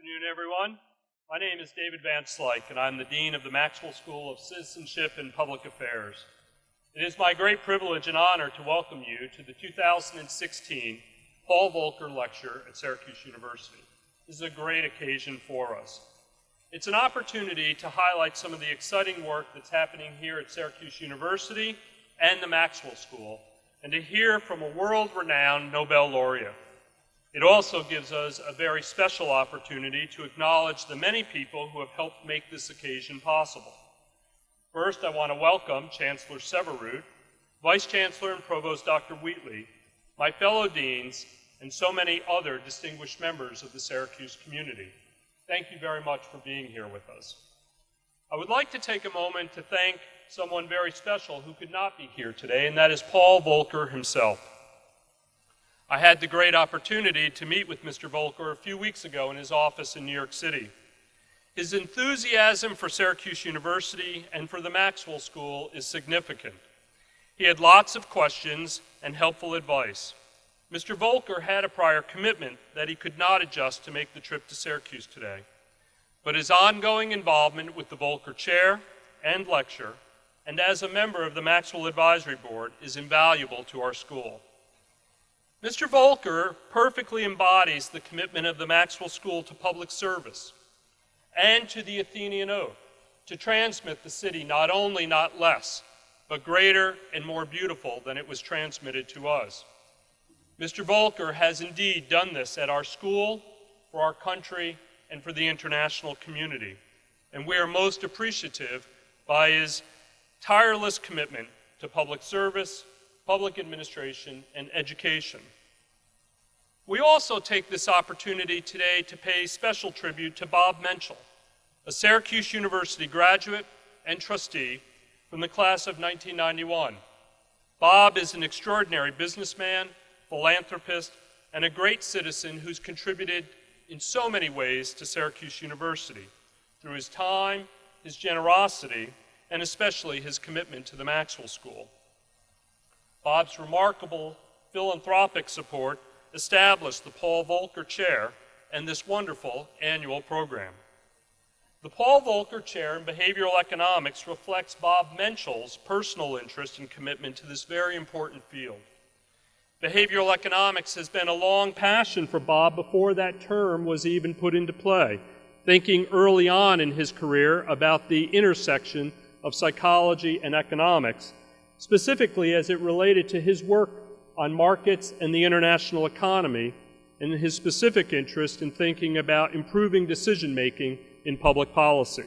afternoon, everyone. My name is David Van Slyke, and I'm the Dean of the Maxwell School of Citizenship and Public Affairs. It is my great privilege and honor to welcome you to the 2016 Paul Volcker Lecture at Syracuse University. This is a great occasion for us. It's an opportunity to highlight some of the exciting work that's happening here at Syracuse University and the Maxwell School, and to hear from a world-renowned Nobel laureate. It also gives us a very special opportunity to acknowledge the many people who have helped make this occasion possible. First, I want to welcome Chancellor Severud, Vice Chancellor and Provost Dr. Wheatley, my fellow deans, and so many other distinguished members of the Syracuse community. Thank you very much for being here with us. I would like to take a moment to thank someone very special who could not be here today, and that is Paul Volcker himself. I had the great opportunity to meet with Mr. Volcker a few weeks ago in his office in New York City. His enthusiasm for Syracuse University and for the Maxwell School is significant. He had lots of questions and helpful advice. Mr. Volcker had a prior commitment that he could not adjust to make the trip to Syracuse today, but his ongoing involvement with the Volcker Chair and Lecture, and as a member of the Maxwell Advisory Board, is invaluable to our school. Mr. Volcker perfectly embodies the commitment of the Maxwell School to public service and to the Athenian Oath, to transmit the city not only not less, but greater and more beautiful than it was transmitted to us. Mr. Volcker has indeed done this at our school, for our country, and for the international community, and we are most appreciative by his tireless commitment to public service, public administration, and education. We also take this opportunity today to pay special tribute to Bob Menschel, a Syracuse University graduate and trustee from the class of 1991. Bob is an extraordinary businessman, philanthropist, and a great citizen who's contributed in so many ways to Syracuse University through his time, his generosity, and especially his commitment to the Maxwell School. Bob's remarkable philanthropic support established the Paul Volcker Chair and this wonderful annual program. The Paul Volcker Chair in Behavioral Economics reflects Bob Menschel's personal interest and commitment to this very important field. Behavioral economics has been a long passion for Bob before that term was even put into play, thinking early on in his career about the intersection of psychology and economics, specifically as it related to his work on markets and the international economy, and his specific interest in thinking about improving decision-making in public policy.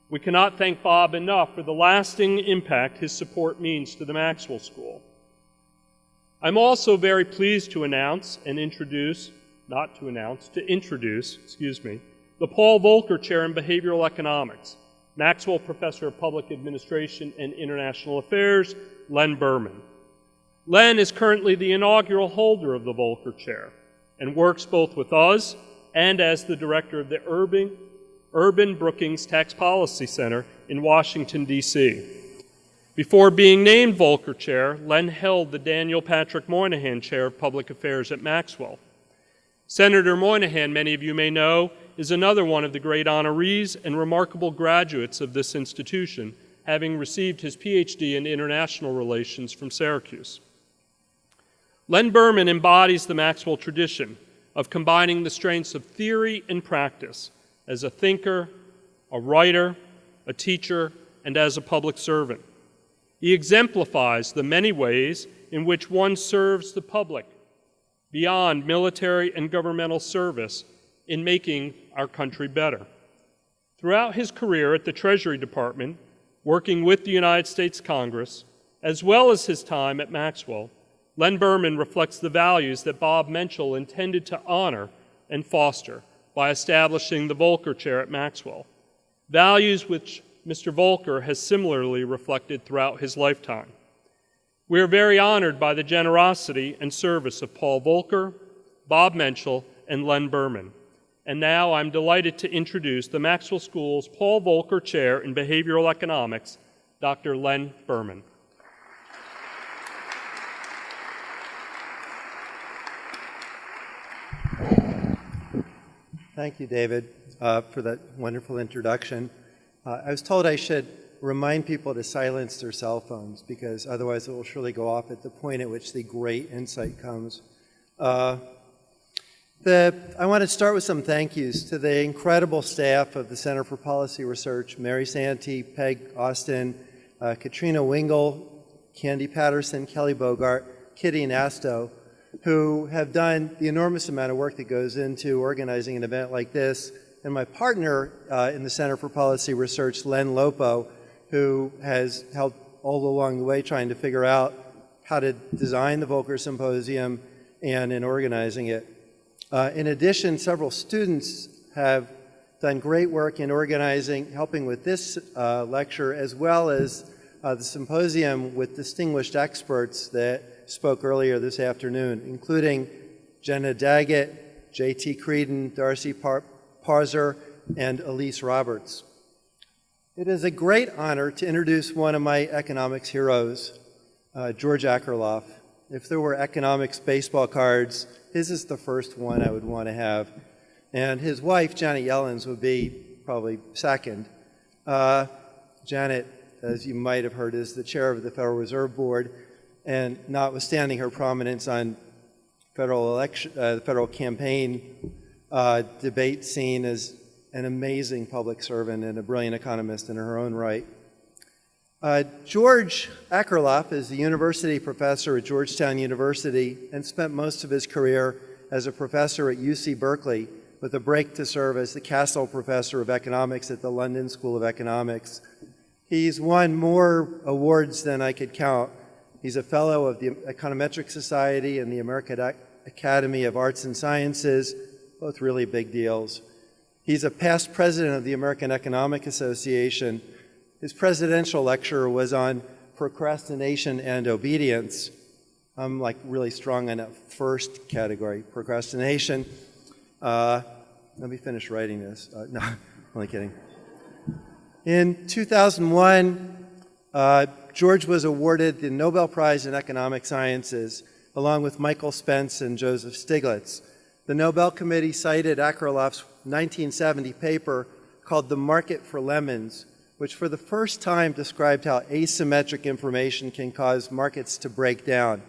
We cannot thank Bob enough for the lasting impact his support means to the Maxwell School. I'm also very pleased to introduce the Paul Volcker Chair in Behavioral Economics, Maxwell Professor of Public Administration and International Affairs, Len Berman. Len is currently the inaugural holder of the Volcker Chair and works both with us and as the director of the Urban Brookings Tax Policy Center in Washington, D.C. Before being named Volcker Chair, Len held the Daniel Patrick Moynihan Chair of Public Affairs at Maxwell. Senator Moynihan, many of you may know, is another one of the great honorees and remarkable graduates of this institution, having received his PhD in international relations from Syracuse. Len Berman embodies the Maxwell tradition of combining the strengths of theory and practice as a thinker, a writer, a teacher, and as a public servant. He exemplifies the many ways in which one serves the public beyond military and governmental service in making our country better. Throughout his career at the Treasury Department, working with the United States Congress, as well as his time at Maxwell, Len Berman reflects the values that Bob Menschel intended to honor and foster by establishing the Volcker Chair at Maxwell, values which Mr. Volcker has similarly reflected throughout his lifetime. We are very honored by the generosity and service of Paul Volcker, Bob Menschel, and Len Berman. And now I'm delighted to introduce the Maxwell School's Paul Volcker Chair in Behavioral Economics, Dr. Len Berman. Thank you, David, for that wonderful introduction. I was told I should remind people to silence their cell phones because otherwise it will surely go off at the point at which the great insight comes. I want to start with some thank yous to the incredible staff of the Center for Policy Research, Mary Santee, Peg Austin, Katrina Wingle, Candy Patterson, Kelly Bogart, Kitty Nasto, who have done the enormous amount of work that goes into organizing an event like this, and my partner in the Center for Policy Research, Len Lopo, who has helped all along the way trying to figure out how to design the Volcker Symposium and in organizing it. In addition, several students have done great work in organizing, helping with this lecture, as well as the symposium with distinguished experts that spoke earlier this afternoon, including Jenna Daggett, J.T. Creedon, Darcy Parzer, and Elise Roberts. It is a great honor to introduce one of my economics heroes, George Akerlof. If there were economics baseball cards, his is the first one I would want to have. And his wife, Janet Yellens, would be probably second. Janet, as you might have heard, is the chair of the Federal Reserve Board, and notwithstanding her prominence on the federal campaign debate scene, is an amazing public servant and a brilliant economist in her own right. George Akerlof is a university professor at Georgetown University and spent most of his career as a professor at UC Berkeley, with a break to serve as the Castle Professor of Economics at the London School of Economics. He's won more awards than I could count. He's a fellow of the Econometric Society and the American Academy of Arts and Sciences, both really big deals. He's a past president of the American Economic Association. His presidential lecture was on procrastination and obedience. I'm like really strong on that first category, procrastination. Let me finish writing this. No, I'm only kidding. In 2001, George was awarded the Nobel Prize in Economic Sciences, along with Michael Spence and Joseph Stiglitz. The Nobel Committee cited Akerlof's 1970 paper called The Market for Lemons, which for the first time described how asymmetric information can cause markets to break down.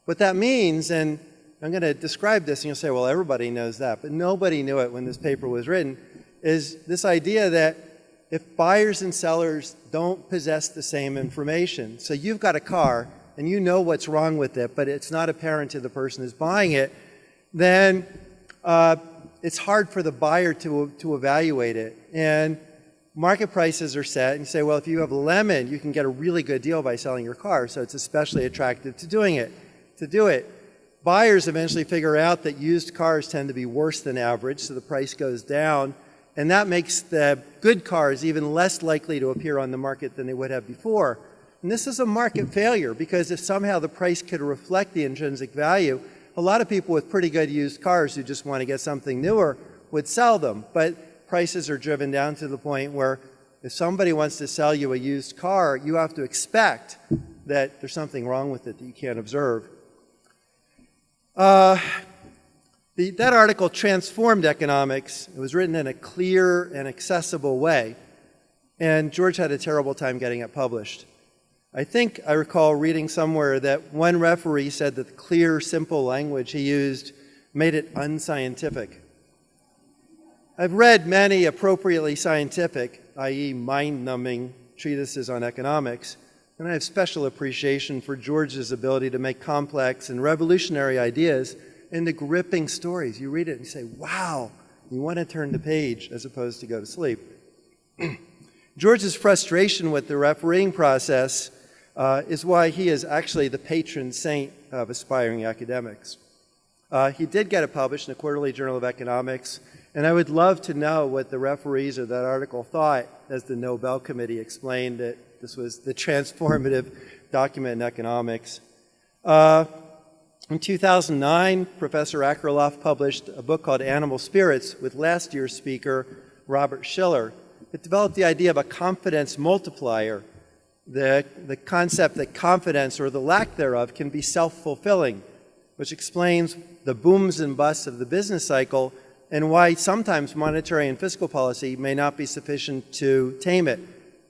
What that means, and I'm going to describe this, and you'll say, well, everybody knows that, but nobody knew it when this paper was written, is this idea that if buyers and sellers don't possess the same information, so you've got a car and you know what's wrong with it, but it's not apparent to the person who's buying it, then it's hard for the buyer to evaluate it. And market prices are set, and you say, well, if you have a lemon, you can get a really good deal by selling your car, so it's especially attractive to do it. Buyers eventually figure out that used cars tend to be worse than average, so the price goes down, and that makes the good cars even less likely to appear on the market than they would have before. And this is a market failure, because if somehow the price could reflect the intrinsic value, a lot of people with pretty good used cars who just want to get something newer would sell them. But prices are driven down to the point where if somebody wants to sell you a used car, you have to expect that there's something wrong with it that you can't observe. That article transformed economics. It was written in a clear and accessible way, and George had a terrible time getting it published. I think I recall reading somewhere that one referee said that the clear, simple language he used made it unscientific. I've read many appropriately scientific, i.e. mind-numbing, treatises on economics, and I have special appreciation for George's ability to make complex and revolutionary ideas into gripping stories. You read it and you say, wow, you want to turn the page as opposed to go to sleep. George's frustration with the refereeing process is why he is actually the patron saint of aspiring academics. He did get it published in the Quarterly Journal of Economics, and I would love to know what the referees of that article thought as the Nobel Committee explained that this was the transformative document in economics. In 2009, Professor Akerlof published a book called Animal Spirits with last year's speaker, Robert Shiller. It developed the idea of a confidence multiplier, the concept that confidence, or the lack thereof, can be self-fulfilling, which explains the booms and busts of the business cycle and why sometimes monetary and fiscal policy may not be sufficient to tame it,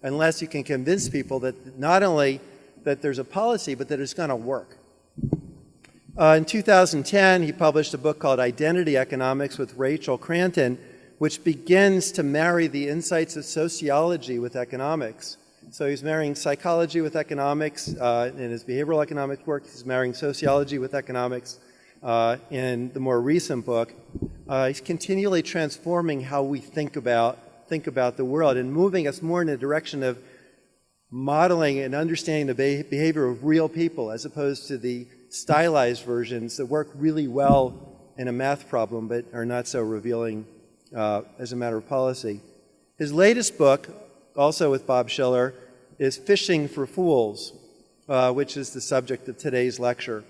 unless you can convince people that not only that there's a policy, but that it's going to work. In 2010, he published a book called Identity Economics with Rachel Cranton, which begins to marry the insights of sociology with economics. So he's marrying psychology with economics in his behavioral economics work. He's marrying sociology with economics in the more recent book. He's continually transforming how we think about the world and moving us more in the direction of modeling and understanding the behavior of real people as opposed to the stylized versions that work really well in a math problem but are not so revealing as a matter of policy. His latest book, also with Bob Shiller, is Phishing for Phools, which is the subject of today's lecture.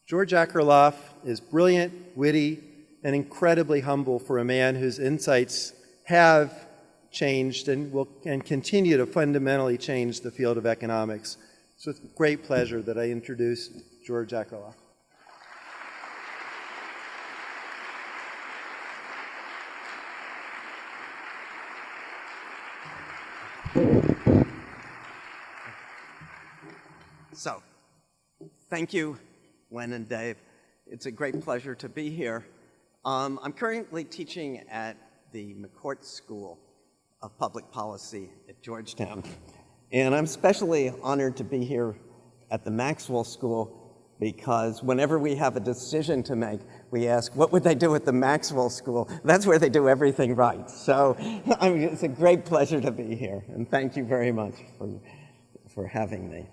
George Akerlof is brilliant, witty, and incredibly humble for a man whose insights have changed and will continue to fundamentally change the field of economics. It's with great pleasure that I introduce George Akerlof. So, thank you, Len and Dave. It's a great pleasure to be here. I'm currently teaching at the McCourt School of Public Policy at Georgetown. And I'm especially honored to be here at the Maxwell School because whenever we have a decision to make, we ask, what would they do at the Maxwell School? That's where they do everything right. So it's a great pleasure to be here. And thank you very much for having me.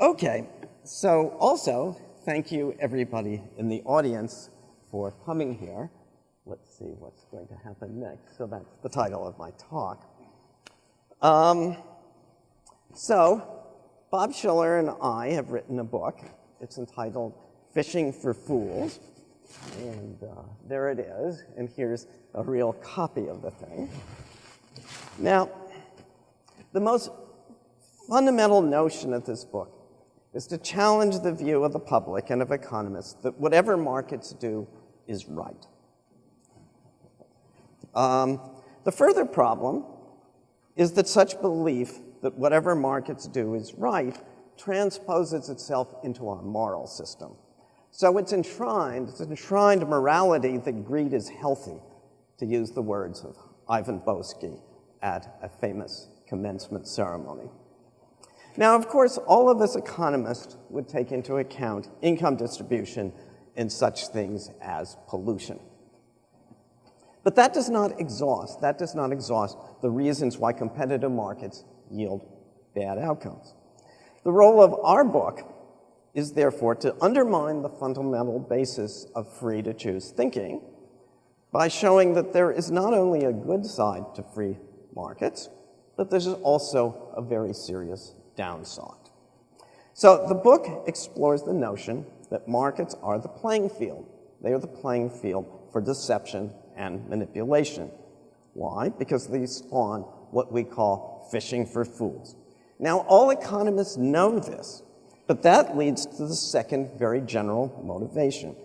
Okay, so also, thank you everybody in the audience for coming here. Let's see what's going to happen next. So that's the title of my talk. So Bob Shiller and I have written a book. It's entitled Phishing for Phools. And there it is. And here's a real copy of the thing. Now, the most fundamental notion of this book is to challenge the view of the public and of economists that whatever markets do is right. The further problem is that such belief that whatever markets do is right transposes itself into our moral system. So it's enshrined morality that greed is healthy, to use the words of Ivan Boesky at a famous commencement ceremony. Now, of course, all of us economists would take into account income distribution and such things as pollution. But that does not exhaust the reasons why competitive markets yield bad outcomes. The role of our book is therefore to undermine the fundamental basis of free-to-choose thinking by showing that there is not only a good side to free markets, but there's also a very serious downside. So the book explores the notion that markets are the playing field. They are the playing field for deception and manipulation. Why? Because they spawn what we call phishing for fools. Now, all economists know this, but that leads to the second very general motivation.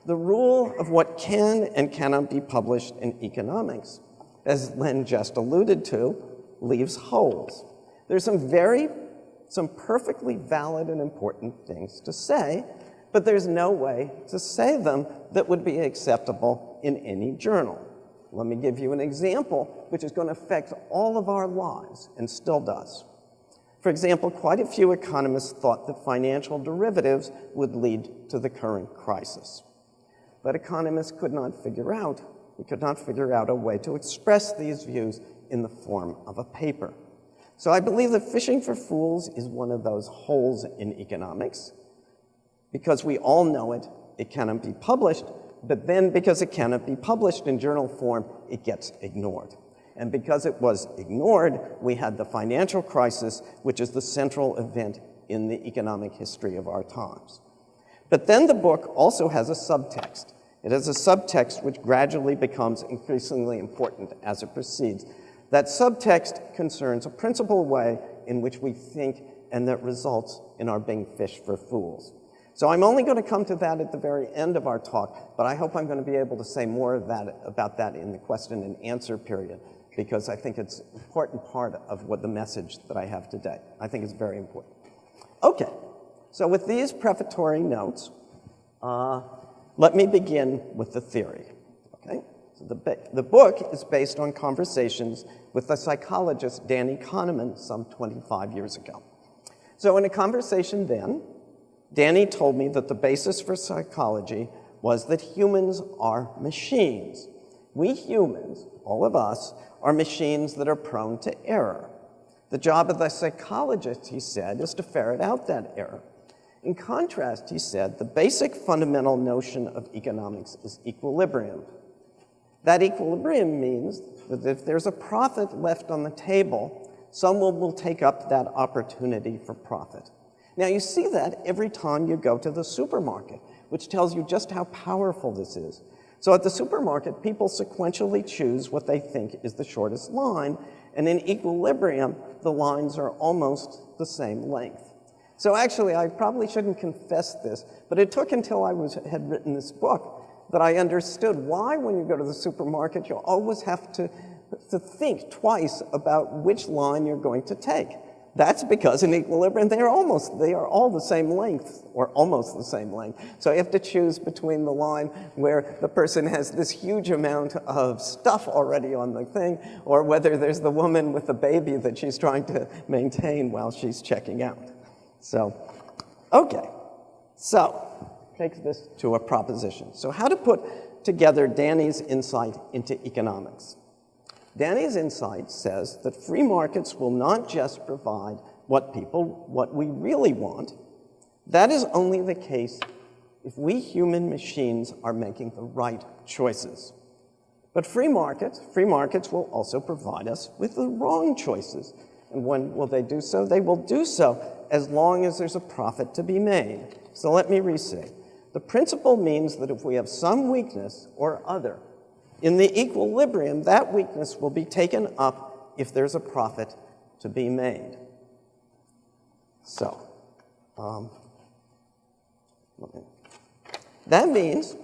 The rule of what can and cannot be published in economics, as Len just alluded to, leaves holes. There's some perfectly valid and important things to say, but there's no way to say them that would be acceptable in any journal. Let me give you an example which is going to affect all of our lives and still does. For example, quite a few economists thought that financial derivatives would lead to the current crisis. But economists could not figure out a way to express these views in the form of a paper. So I believe that Phishing for Fools is one of those holes in economics. Because we all know it, it cannot be published, but then because it cannot be published in journal form, it gets ignored. And because it was ignored, we had the financial crisis, which is the central event in the economic history of our times. But then the book also has a subtext. It has a subtext which gradually becomes increasingly important as it proceeds. That subtext concerns a principal way in which we think and that results in our being fished for fools. So I'm only going to come to that at the very end of our talk, but I hope I'm going to be able to say more of that, about that in the question and answer period, because I think it's an important part of what the message that I have today. I think it's very important. Okay, so with these prefatory notes, let me begin with the theory. Okay, so the book is based on conversations with the psychologist Danny Kahneman some 25 years ago. So in a conversation then, Danny told me that the basis for psychology was that humans are machines. We humans, all of us, are machines that are prone to error. The job of the psychologist, he said, is to ferret out that error. In contrast, he said, the basic fundamental notion of economics is equilibrium. That equilibrium means that if there's a profit left on the table, someone will take up that opportunity for profit. Now, you see that every time you go to the supermarket, which tells you just how powerful this is. So at the supermarket, people sequentially choose what they think is the shortest line, and in equilibrium, the lines are almost the same length. So actually, I probably shouldn't confess this, but it took until I had written this book that I understood why, when you go to the supermarket, you always have to think twice about which line you're going to take. That's because in equilibrium, they are all the same length, or almost the same length. So you have to choose between the line where the person has this huge amount of stuff already on the thing, or whether there's the woman with the baby that she's trying to maintain while she's checking out. So, okay. So, takes this to a proposition. So how to put together Danny's insight into economics? Danny's insight says that free markets will not just provide what we really want. That is only the case if we human machines are making the right choices. But free markets will also provide us with the wrong choices. And when will they do so? They will do so as long as there's a profit to be made. So let me re-say. The principle means that if we have some weakness or other, in the equilibrium, that weakness will be taken up if there's a profit to be made. So, that means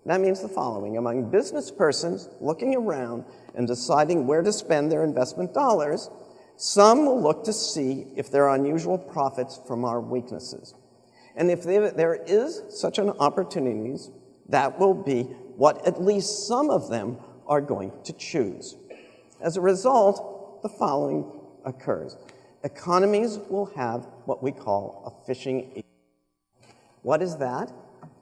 the following. Among business persons looking around and deciding where to spend their investment dollars, some will look to see if there are unusual profits from our weaknesses. And if there is such an opportunity, that will be what at least some of them are going to choose. As a result, the following occurs. Economies will have what we call a phishing equilibrium. What is that?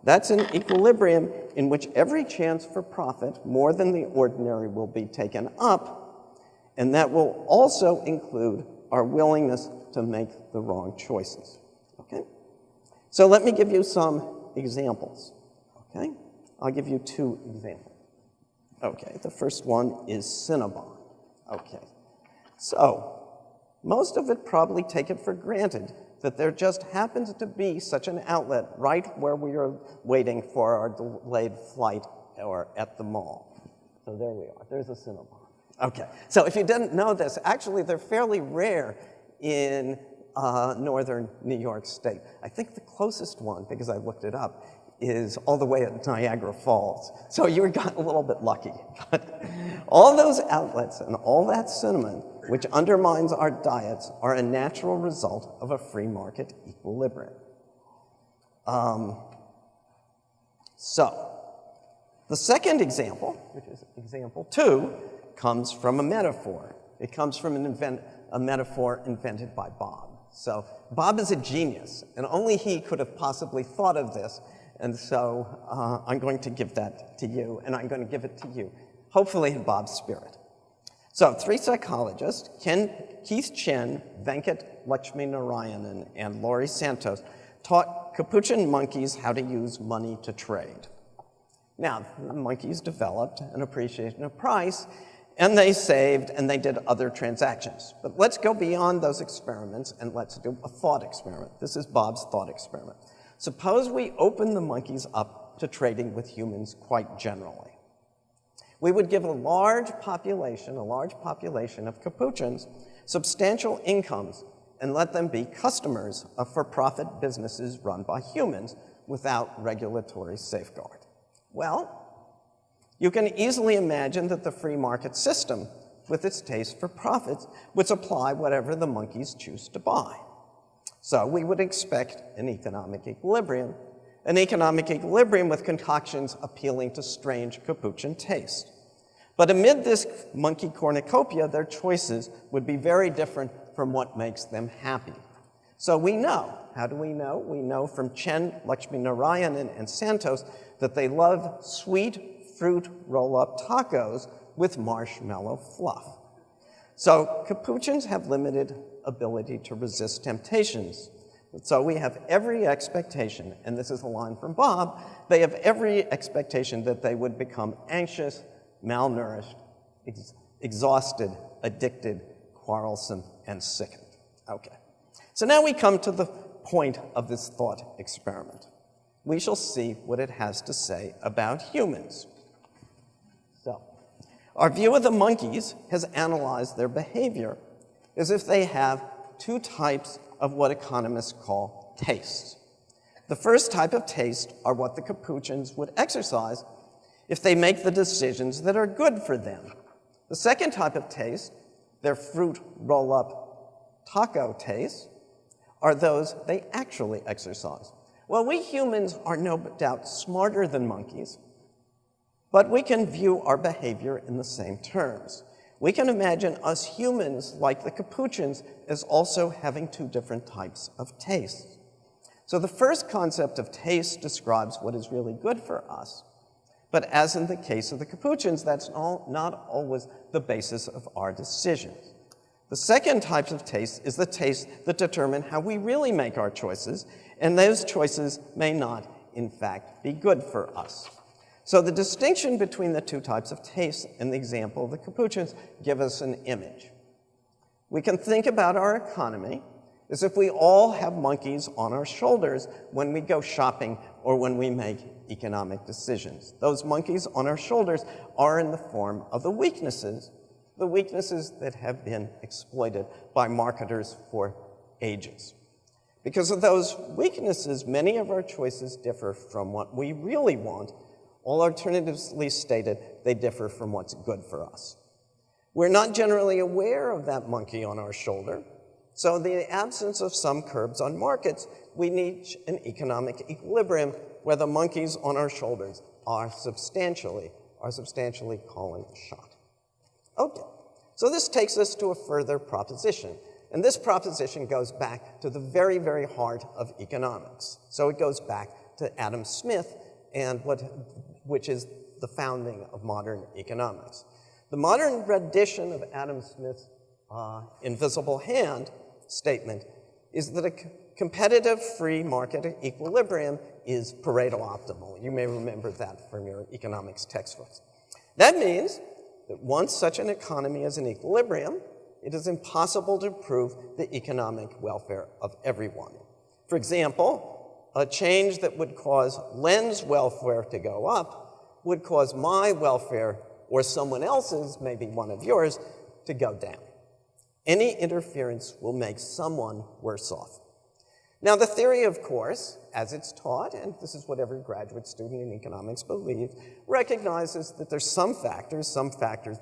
That's an equilibrium in which every chance for profit, more than the ordinary, will be taken up, and that will also include our willingness to make the wrong choices. Okay? So let me give you some examples. Okay? I'll give you two examples. Okay, the first one is Cinnabon. Okay, so most of it probably take it for granted that there just happens to be such an outlet right where we are waiting for our delayed flight or at the mall. So there we are, there's a Cinnabon. Okay, so if you didn't know this, actually they're fairly rare in northern New York State. I think the closest one, because I looked it up, is all the way at Niagara Falls. So you got a little bit lucky. But all those outlets and all that cinnamon, which undermines our diets, are a natural result of a free market equilibrium. So the second example, which is example 2, comes from a metaphor. It comes from a metaphor invented by Bob. So Bob is a genius, and only he could have possibly thought of this. And so I'm going to give that to you, and I'm going to give it to you, hopefully in Bob's spirit. So 3 psychologists, Keith Chen, Venkat Lakshminarayanan, and Laurie Santos, taught capuchin monkeys how to use money to trade. Now, the monkeys developed an appreciation of price, and they saved, and they did other transactions. But let's go beyond those experiments, and let's do a thought experiment. This is Bob's thought experiment. Suppose we open the monkeys up to trading with humans quite generally. We would give a large population of capuchins substantial incomes and let them be customers of for-profit businesses run by humans without regulatory safeguard? Well, you can easily imagine that the free market system, with its taste for profits, would supply whatever the monkeys choose to buy. So we would expect an economic equilibrium with concoctions appealing to strange capuchin taste. But amid this monkey cornucopia, their choices would be very different from what makes them happy. So we know. How do we know? We know from Chen, Lakshmi Narayanan, and Santos that they love sweet fruit roll-up tacos with marshmallow fluff. So capuchins have limited ability to resist temptations. So we have every expectation, and this is a line from Bob, they have every expectation that they would become anxious, malnourished, exhausted, addicted, quarrelsome, and sickened. Okay. So now we come to the point of this thought experiment. We shall see what it has to say about humans. So, our view of the monkeys has analyzed their behavior as if they have two types of what economists call tastes. The first type of taste are what the capuchins would exercise if they make the decisions that are good for them. The second type of taste, their fruit roll-up taco taste, are those they actually exercise. Well, we humans are no doubt smarter than monkeys, but we can view our behavior in the same terms. We can imagine us humans, like the capuchins, as also having two different types of tastes. So the first concept of taste describes what is really good for us. But as in the case of the capuchins, that's not always the basis of our decisions. The second type of taste is the taste that determine how we really make our choices, and those choices may not, in fact, be good for us. So the distinction between the two types of taste in the example of the capuchins give us an image. We can think about our economy as if we all have monkeys on our shoulders when we go shopping or when we make economic decisions. Those monkeys on our shoulders are in the form of the weaknesses that have been exploited by marketers for ages. Because of those weaknesses, many of our choices differ from what we really want, or alternatively stated, they differ from what's good for us. We're not generally aware of that monkey on our shoulder, so in the absence of some curbs on markets, we need an economic equilibrium where the monkeys on our shoulders are substantially calling the shot. Okay, so this takes us to a further proposition, and this proposition goes back to the very, very heart of economics. So it goes back to Adam Smith, and which is the founding of modern economics. The modern rendition of Adam Smith's invisible hand statement is that a competitive free market equilibrium is Pareto optimal. You may remember that from your economics textbooks. That means that once such an economy is in equilibrium, it is impossible to improve the economic welfare of everyone. For example, a change that would cause Len's welfare to go up would cause my welfare or someone else's, maybe one of yours, to go down. Any interference will make someone worse off. Now, the theory, of course, as it's taught, and this is what every graduate student in economics believes, recognizes that there's some factors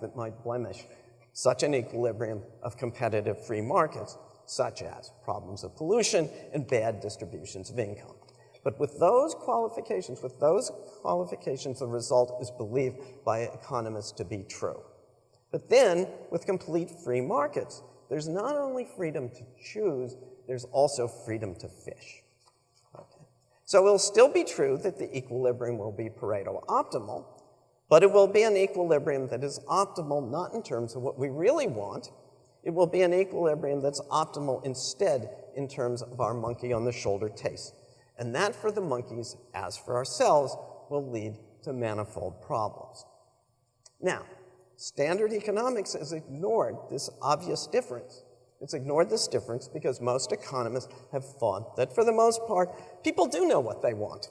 that might blemish such an equilibrium of competitive free markets, such as problems of pollution and bad distributions of income. But with those qualifications, the result is believed by economists to be true. But then, with complete free markets, there's not only freedom to choose, there's also freedom to fish. Okay. So it will still be true that the equilibrium will be Pareto optimal, but it will be an equilibrium that is optimal not in terms of what we really want. It will be an equilibrium that's optimal instead in terms of our monkey on the shoulder taste. And that for the monkeys, as for ourselves, will lead to manifold problems. Now, standard economics has ignored this obvious difference. It's ignored this difference because most economists have thought that for the most part, people do know what they want.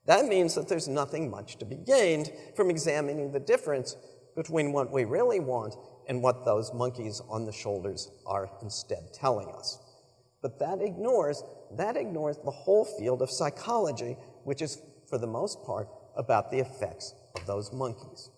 That means that there's nothing much to be gained from examining the difference between what we really want and what those monkeys on the shoulders are instead telling us. But that ignores the whole field of psychology, which is, for the most part, about the effects of those monkeys.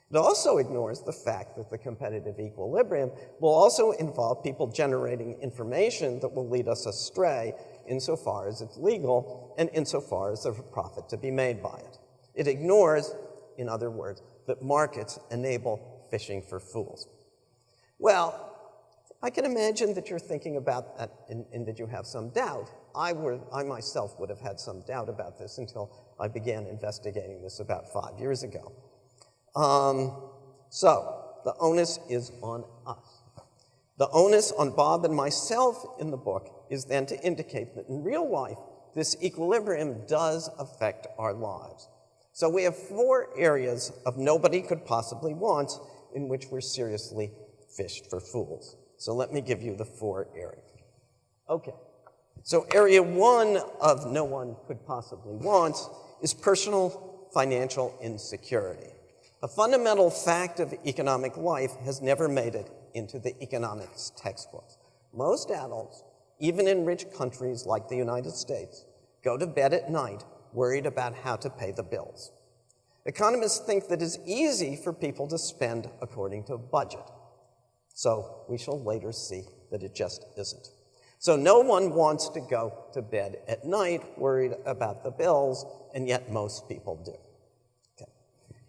It also ignores the fact that the competitive equilibrium will also involve people generating information that will lead us astray insofar as it's legal and insofar as there's a profit to be made by it. It ignores, in other words, that markets enable phishing for fools. Well, I can imagine that you're thinking about that and that you have some doubt. I myself would have had some doubt about this until I began investigating this about 5 years ago. So the onus is on us. The onus on Bob and myself in the book is then to indicate that in real life, this equilibrium does affect our lives. So we have 4 areas of nobody could possibly want in which we're seriously fished for fools. So let me give you the 4 areas. Okay. So area 1 of no one could possibly want is personal financial insecurity. A fundamental fact of economic life has never made it into the economics textbooks. Most adults, even in rich countries like the United States, go to bed at night worried about how to pay the bills. Economists think that it's easy for people to spend according to a budget. So we shall later see that it just isn't. So no one wants to go to bed at night worried about the bills, and yet most people do. Okay.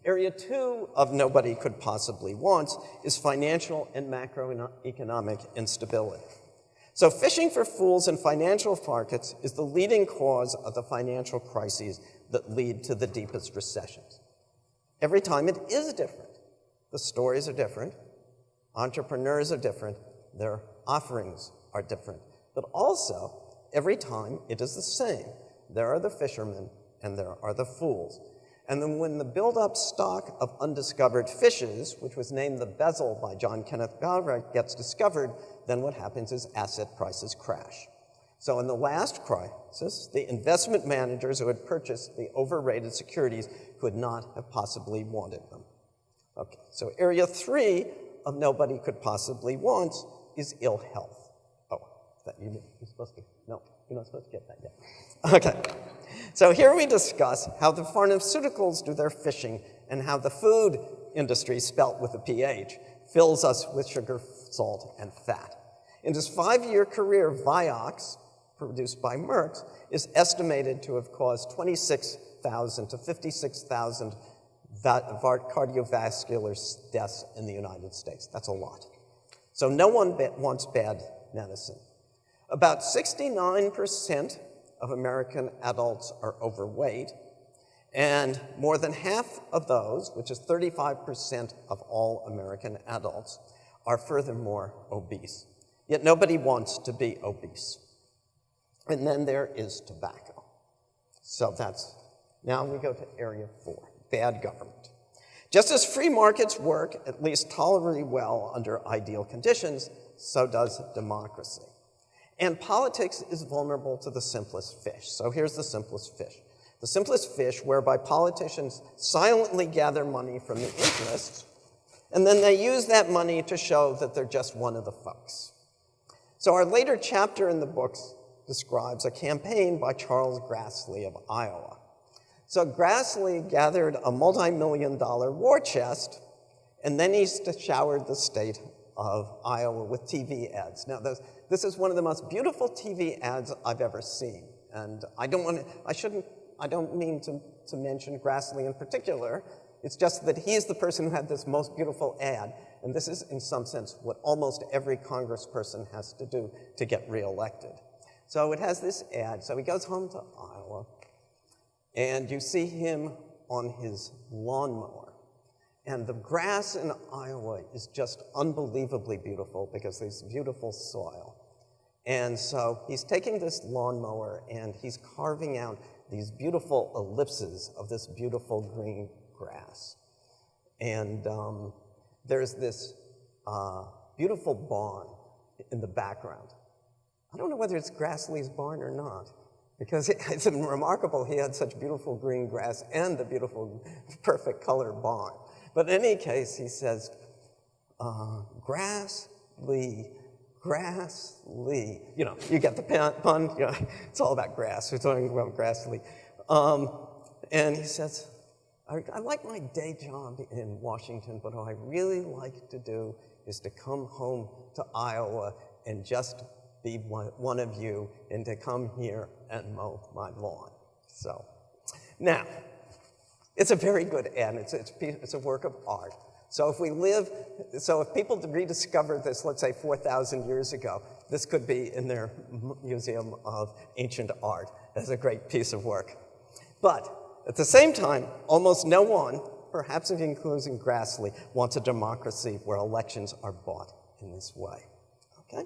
Area 2 of nobody could possibly want is financial and macroeconomic instability. So phishing for fools in financial markets is the leading cause of the financial crises that lead to the deepest recessions. Every time it is different. The stories are different. Entrepreneurs are different, their offerings are different. But also, every time it is the same. There are the fishermen and there are the fools. And then when the built-up stock of undiscovered fishes, which was named the bezel by John Kenneth Galbraith, gets discovered, then what happens is asset prices crash. So in the last crisis, the investment managers who had purchased the overrated securities could not have possibly wanted them. Okay, so area 3 of nobody could possibly want is ill health. Oh, that you're supposed to, no, you're not supposed to get that yet. Okay, so here we discuss how the pharmaceuticals do their phishing and how the food industry, spelt with a PH, fills us with sugar, salt, and fat. In his 5-year career, Vioxx, produced by Merck, is estimated to have caused 26,000 to 56,000 cardiovascular deaths in the United States. That's a lot. So no one wants bad medicine. About 69% of American adults are overweight, and more than half of those, which is 35% of all American adults, are furthermore obese. Yet nobody wants to be obese. And then there is tobacco. So now we go to area 4. Bad government. Just as free markets work at least tolerably well under ideal conditions, so does democracy. And politics is vulnerable to the simplest fish. So here's the simplest fish. The simplest fish whereby politicians silently gather money from the interests, and then they use that money to show that they're just one of the folks. So our later chapter in the book describes a campaign by Charles Grassley of Iowa. So Grassley gathered a multi-million-dollar war chest, and then he showered the state of Iowa with TV ads. Now, this is one of the most beautiful TV ads I've ever seen. And I don't mean to mention Grassley in particular. It's just that he's the person who had this most beautiful ad. And this is, in some sense, what almost every congressperson has to do to get reelected. So it has this ad. So he goes home to Iowa. And you see him on his lawnmower. And the grass in Iowa is just unbelievably beautiful because there's beautiful soil. And so he's taking this lawnmower and he's carving out these beautiful ellipses of this beautiful green grass. And there's this beautiful barn in the background. I don't know whether it's Grassley's barn or not, because it's remarkable he had such beautiful green grass and the beautiful, perfect color barn. But in any case, he says, Grassley. You know, you get the pun, you know, it's all about grass. We're talking about Grassley. And he says, I like my day job in Washington, but what I really like to do is to come home to Iowa and just be one of you and to come here and mow my lawn. So, now, it's a very good end. It's a work of art. So if people rediscover this, let's say 4,000 years ago, this could be in their Museum of Ancient Art as a great piece of work. But at the same time, almost no one, perhaps including Grassley, wants a democracy where elections are bought in this way. Okay?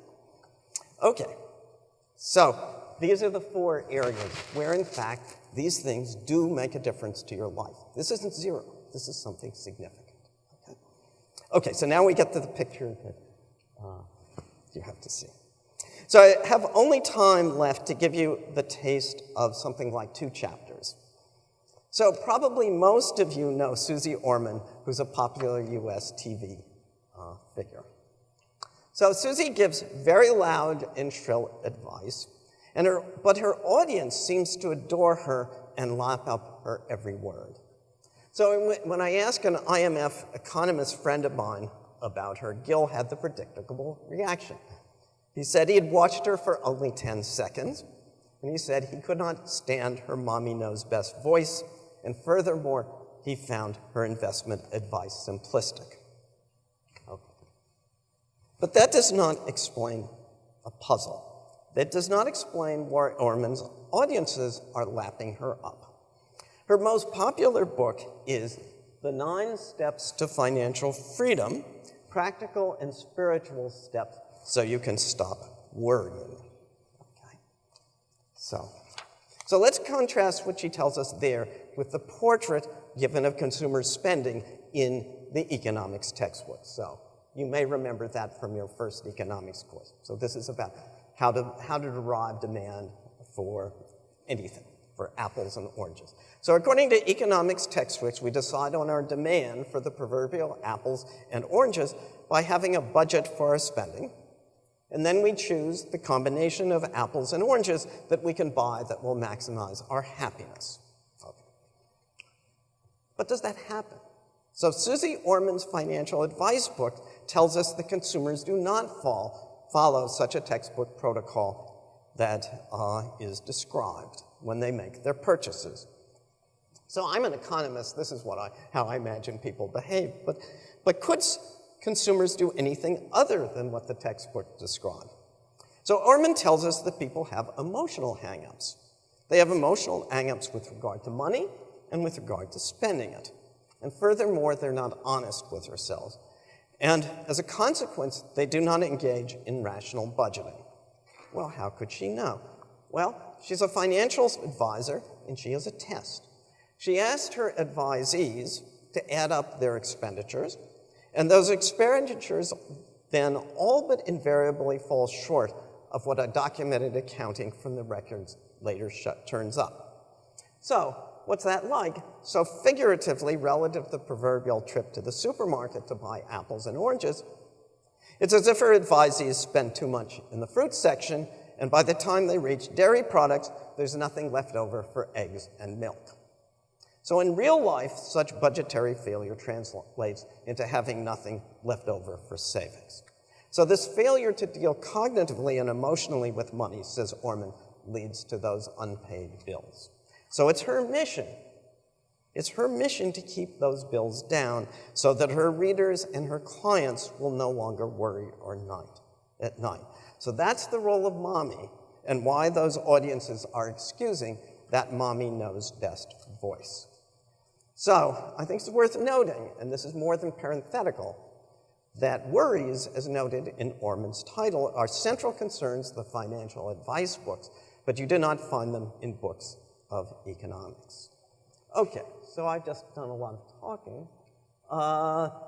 Okay. So these are the 4 areas where, in fact, these things do make a difference to your life. This isn't zero. This is something significant. Okay, so now we get to the picture that you have to see. So I have only time left to give you the taste of something like 2 chapters. So probably most of you know Suze Orman, who's a popular US TV figure. So Suze gives very loud and shrill advice, but her audience seems to adore her and lap up her every word. So when I asked an IMF economist friend of mine about her, Gil had the predictable reaction. He said he had watched her for only 10 seconds, and he said he could not stand her mommy knows best voice, and furthermore, he found her investment advice simplistic. Okay. But that does not explain a puzzle. That does not explain why Orman's audiences are lapping her up. Her most popular book is The 9 Steps to Financial Freedom, Practical and Spiritual Steps So You Can Stop Worrying. Okay. So let's contrast what she tells us there with the portrait given of consumer spending in the economics textbook. So you may remember that from your first economics course. So this is about how to derive demand for anything, for apples and oranges. So according to economics textbooks, we decide on our demand for the proverbial apples and oranges by having a budget for our spending, and then we choose the combination of apples and oranges that we can buy that will maximize our happiness. Okay. But does that happen? So Suze Orman's financial advice book tells us that consumers do not follow such a textbook protocol that is described when they make their purchases. So I'm an economist. This is how I imagine people behave. But could consumers do anything other than what the textbook described? So Orman tells us that people have emotional hang-ups. They have emotional hang-ups with regard to money and with regard to spending it. And furthermore, they're not honest with themselves. And as a consequence, they do not engage in rational budgeting. Well, how could she know? Well, she's a financial advisor, and she has a test. She asked her advisees to add up their expenditures, and those expenditures then all but invariably fall short of what a documented accounting from the records later turns up. So what's that like? So figuratively, relative to the proverbial trip to the supermarket to buy apples and oranges, it's as if her advisees spend too much in the fruit section, and by the time they reach dairy products, there's nothing left over for eggs and milk. So in real life, such budgetary failure translates into having nothing left over for savings. So this failure to deal cognitively and emotionally with money, says Orman, leads to those unpaid bills. So it's her mission. It's her mission to keep those bills down so that her readers and her clients will no longer worry at night. So that's the role of mommy, and why those audiences are excusing that mommy knows best voice. So I think it's worth noting, and this is more than parenthetical, that worries, as noted in Orman's title, are central concerns of the financial advice books, but you do not find them in books of economics. Okay, so I've just done a lot of talking.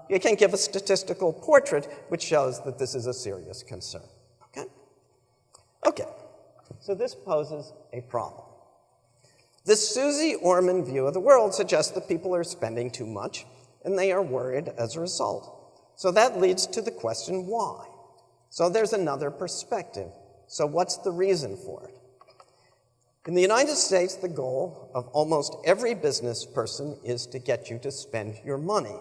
You can give a statistical portrait which shows that this is a serious concern. Okay? Okay, so this poses a problem. This Suze Orman view of the world suggests that people are spending too much, and they are worried as a result. So that leads to the question, why? So there's another perspective. So what's the reason for it? In the United States, the goal of almost every business person is to get you to spend your money.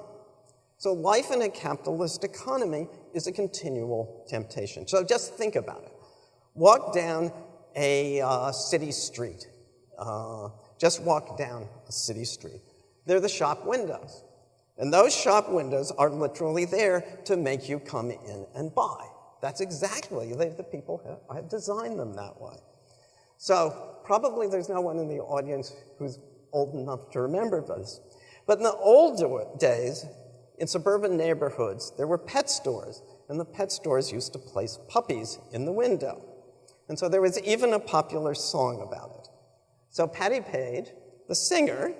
So life in a capitalist economy is a continual temptation. So just think about it. Walk down a city street. Just walk down a city street. They're the shop windows. And those shop windows are literally there to make you come in and buy. That's exactly, the people have designed them that way. So probably there's no one in the audience who's old enough to remember this. But in the old days, in suburban neighborhoods, there were pet stores, and the pet stores used to place puppies in the window. And so there was even a popular song about it. So Patti Page, the singer,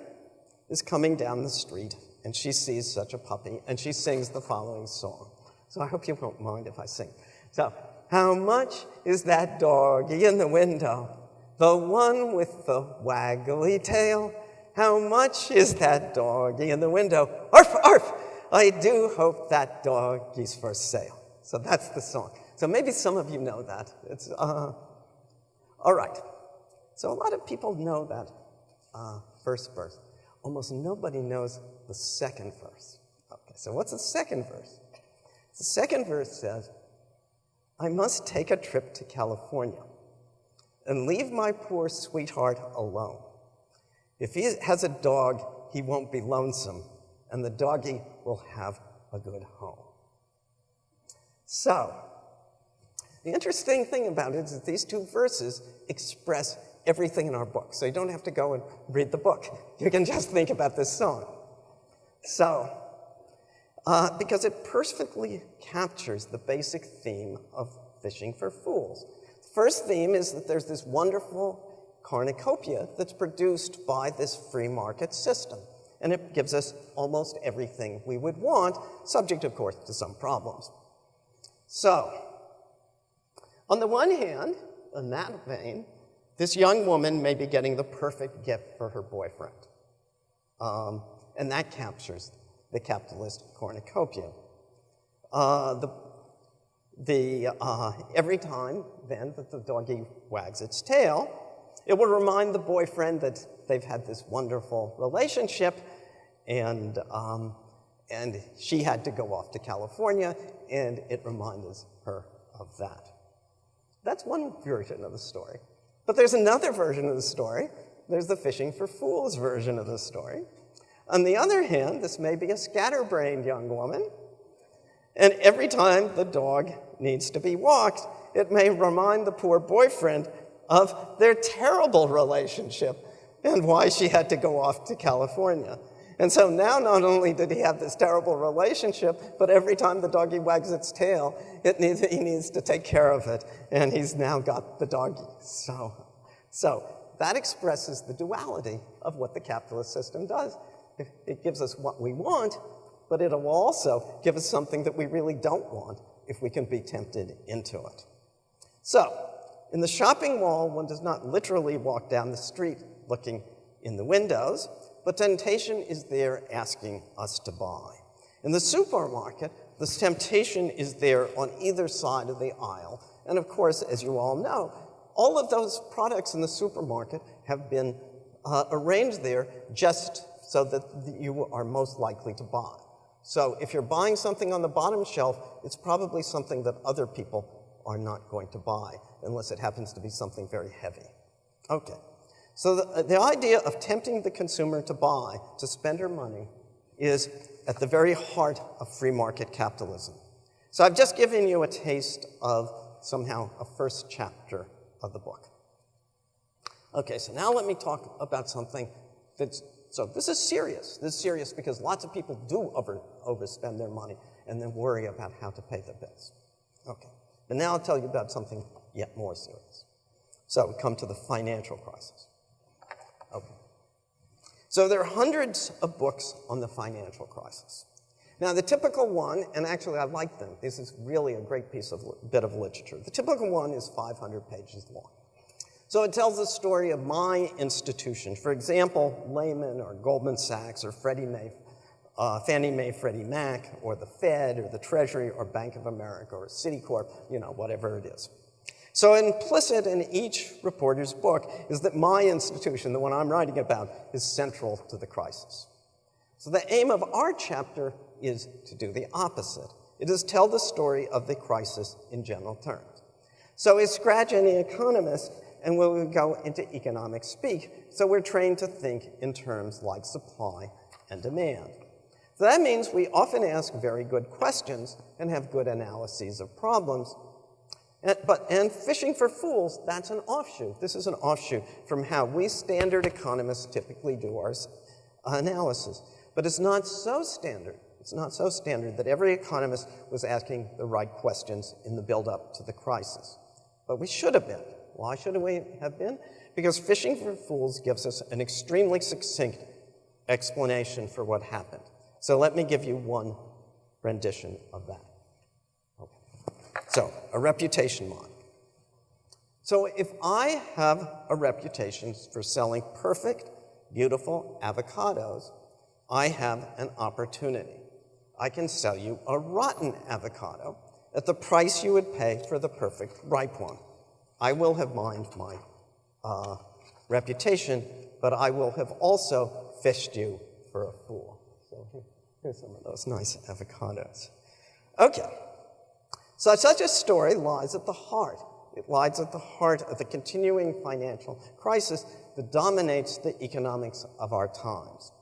is coming down the street, and she sees such a puppy, and she sings the following song. So I hope you won't mind if I sing. So, how much is that doggy in the window? The one with the waggly tail? How much is that doggy in the window? Arf, arf! I do hope that doggy's for sale. So that's the song. So maybe some of you know that. It's, all right. So a lot of people know that first verse. Almost nobody knows the second verse. Okay, so what's the second verse? The second verse says, I must take a trip to California and leave my poor sweetheart alone. If he has a dog, he won't be lonesome, and the doggy will have a good home. So, the interesting thing about it is that these two verses express everything in our book. So you don't have to go and read the book. You can just think about this song. So, because it perfectly captures the basic theme of Phishing for Fools. The first theme is that there's this wonderful cornucopia that's produced by this free market system. And it gives us almost everything we would want, subject, of course, to some problems. So, on the one hand, in that vein, this young woman may be getting the perfect gift for her boyfriend. And that captures the capitalist cornucopia. Every time, then, that the doggy wags its tail, it will remind the boyfriend that they've had this wonderful relationship, and she had to go off to California, and it reminds her of that. That's one version of the story. But there's another version of the story. There's the Phishing for Fools version of the story. On the other hand, this may be a scatterbrained young woman, and every time the dog needs to be walked, it may remind the poor boyfriend of their terrible relationship and why she had to go off to California. And so now not only did he have this terrible relationship, but every time the doggy wags its tail, he needs to take care of it, and he's now got the doggy. So that expresses the duality of what the capitalist system does. It gives us what we want, but it will also give us something that we really don't want if we can be tempted into it. So, in the shopping mall, one does not literally walk down the street looking in the windows, but temptation is there asking us to buy. In the supermarket, the temptation is there on either side of the aisle. And of course, as you all know, all of those products in the supermarket have been arranged there just so that you are most likely to buy. So if you're buying something on the bottom shelf, it's probably something that other people are not going to buy, unless it happens to be something very heavy. Okay, so the idea of tempting the consumer to buy, to spend her money, is at the very heart of free market capitalism. So I've just given you a taste of somehow a first chapter of the book. Okay, so now let me talk about something that's, so this is serious. This is serious because lots of people do overspend their money and then worry about how to pay the bills. Okay, but now I'll tell you about something yet more serious. So we come to the financial crisis. Okay. So there are hundreds of books on the financial crisis. Now the typical one, and actually I like them, this is really a great bit of literature. The typical one is 500 pages long. So it tells the story of my institution. For example, Lehman or Goldman Sachs or Fannie Mae, Freddie Mac, or the Fed or the Treasury or Bank of America or Citicorp, you know, whatever it is. So implicit in each reporter's book is that my institution, the one I'm writing about, is central to the crisis. So the aim of our chapter is to do the opposite. It is tell the story of the crisis in general terms. So we scratch any economist and we'll go into economic speak. So we're trained to think in terms like supply and demand. So that means we often ask very good questions and have good analyses of problems. And Phishing for Fools, that's an offshoot. This is an offshoot from how we standard economists typically do our analysis. But it's not so standard. It's not so standard that every economist was asking the right questions in the build-up to the crisis. But we should have been. Why should we have been? Because Phishing for Fools gives us an extremely succinct explanation for what happened. So let me give you one rendition of that. Okay. So, a reputation model. So if I have a reputation for selling perfect, beautiful avocados, I have an opportunity. I can sell you a rotten avocado at the price you would pay for the perfect ripe one. I will have mined my reputation, but I will have also fished you for a fool. So here's some of those nice avocados. Okay, so such a story lies at the heart. It lies at the heart of the continuing financial crisis that dominates the economics of our times.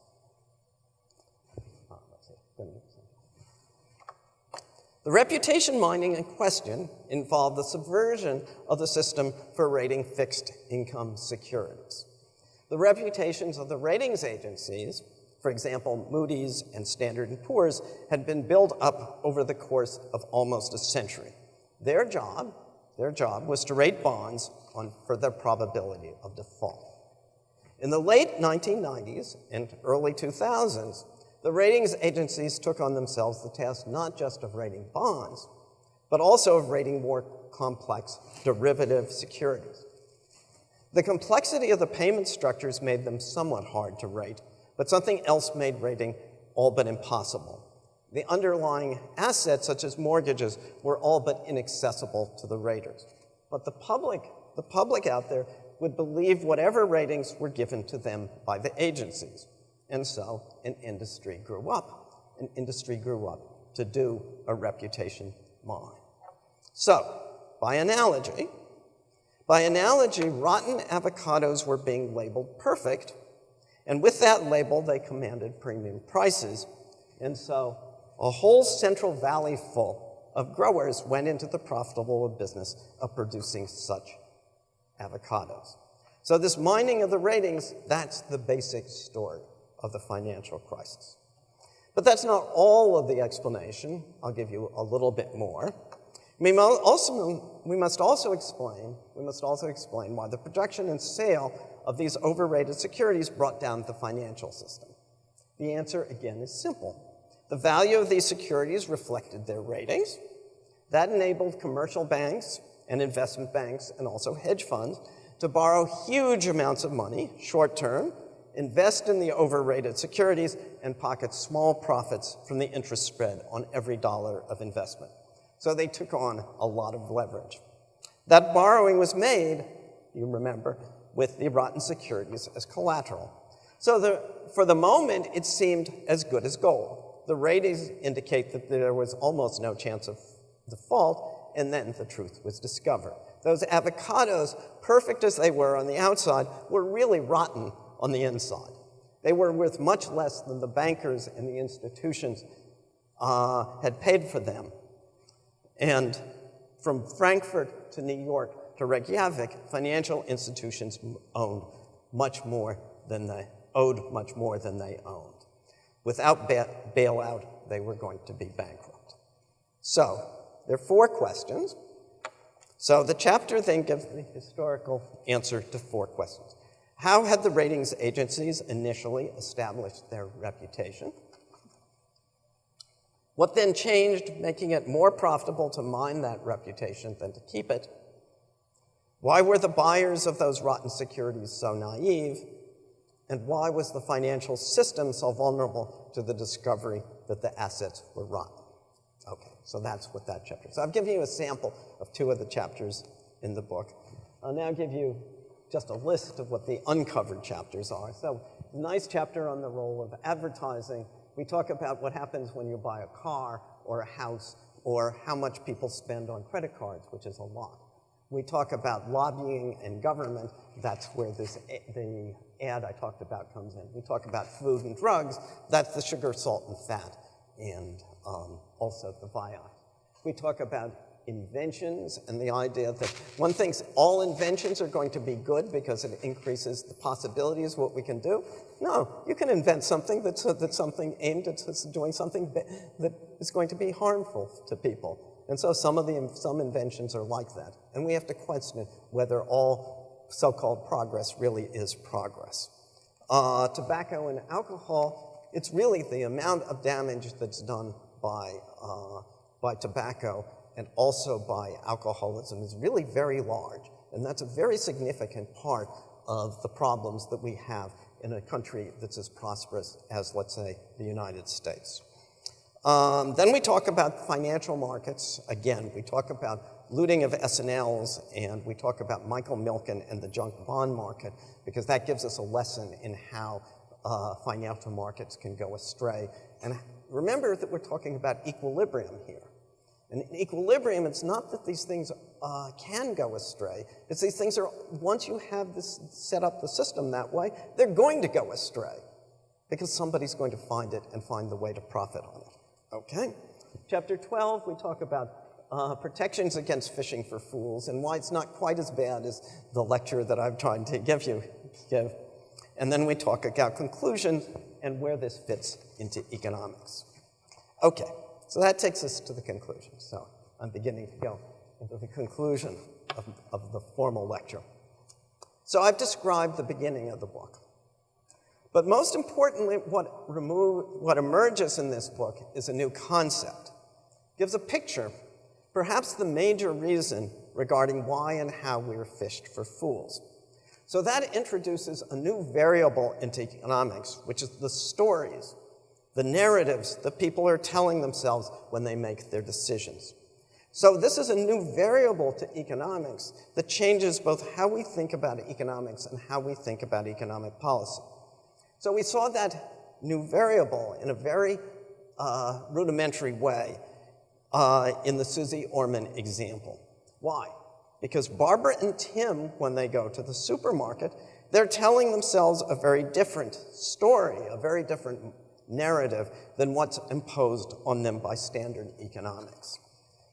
The reputation mining in question involved the subversion of the system for rating fixed income securities. The reputations of the ratings agencies, for example, Moody's and Standard & Poor's, had been built up over the course of almost a century. Their job was to rate bonds for their probability of default. In the late 1990s and early 2000s, the ratings agencies took on themselves the task not just of rating bonds, but also of rating more complex derivative securities. The complexity of the payment structures made them somewhat hard to rate, but something else made rating all but impossible. The underlying assets, such as mortgages, were all but inaccessible to the raters. But the public out there would believe whatever ratings were given to them by the agencies. And so an industry grew up. An industry grew up to do a reputation mine. So, by analogy, rotten avocados were being labeled perfect, and with that label, they commanded premium prices. And so a whole Central Valley full of growers went into the profitable business of producing such avocados. So this mining of the ratings, that's the basic story of the financial crisis. But that's not all of the explanation. I'll give you a little bit more. We must also explain why the production and sale of these overrated securities brought down the financial system. The answer, again, is simple. The value of these securities reflected their ratings. That enabled commercial banks and investment banks and also hedge funds to borrow huge amounts of money, short-term, invest in the overrated securities, and pocket small profits from the interest spread on every dollar of investment. So they took on a lot of leverage. That borrowing was made, you remember, with the rotten securities as collateral. So for the moment, it seemed as good as gold. The ratings indicate that there was almost no chance of default, and then the truth was discovered. Those avocados, perfect as they were on the outside, were really rotten on the inside. They were worth much less than the bankers and the institutions had paid for them. And from Frankfurt to New York to Reykjavik, financial institutions owed much more than they owned. Without bailout, they were going to be bankrupt. So there are 4 questions. So the chapter then gives the historical answer to 4 questions. How had the ratings agencies initially established their reputation? What then changed, making it more profitable to mine that reputation than to keep it? Why were the buyers of those rotten securities so naive? And why was the financial system so vulnerable to the discovery that the assets were rotten? Okay, so that's what that chapter is. So I've given you a sample of 2 of the chapters, in the book. I'll now give you just a list of what the uncovered chapters are. So, nice chapter on the role of advertising. We talk about what happens when you buy a car or a house, or how much people spend on credit cards, which is a lot. We talk about lobbying and government. That's where the ad I talked about comes in. We talk about food and drugs. That's the sugar, salt, and fat, and also the VIOC. We talk about inventions and the idea that one thinks all inventions are going to be good because it increases the possibilities of what we can do. No, you can invent something that's something aimed at doing something that is going to be harmful to people. And so some inventions are like that. And we have to question whether all so-called progress really is progress. Tobacco and alcohol, it's really the amount of damage that's done by tobacco and also by alcoholism is really very large. And that's a very significant part of the problems that we have in a country that's as prosperous as, let's say, the United States. Then we talk about financial markets. Again, we talk about looting of S&Ls, and we talk about Michael Milken and the junk bond market, because that gives us a lesson in how financial markets can go astray. And remember that we're talking about equilibrium here. And in equilibrium, it's not that these things can go astray. It's these things are, once you have this set up the system that way, they're going to go astray because somebody's going to find it and find the way to profit on it. Okay? Chapter 12, we talk about protections against phishing for fools and why it's not quite as bad as the lecture that I've tried to give. And then we talk about conclusions and where this fits into economics. Okay. So that takes us to the conclusion. So I'm beginning to go into the conclusion of the formal lecture. So I've described the beginning of the book. But most importantly, what emerges in this book is a new concept. It gives a picture, perhaps the major reason regarding why and how we are fished for fools. So that introduces a new variable into economics, which is the stories, the narratives that people are telling themselves when they make their decisions. So this is a new variable to economics that changes both how we think about economics and how we think about economic policy. So we saw that new variable in a very rudimentary way in the Suze Orman example. Why? Because Barbara and Tim, when they go to the supermarket, they're telling themselves a very different story, a very different narrative than what's imposed on them by standard economics.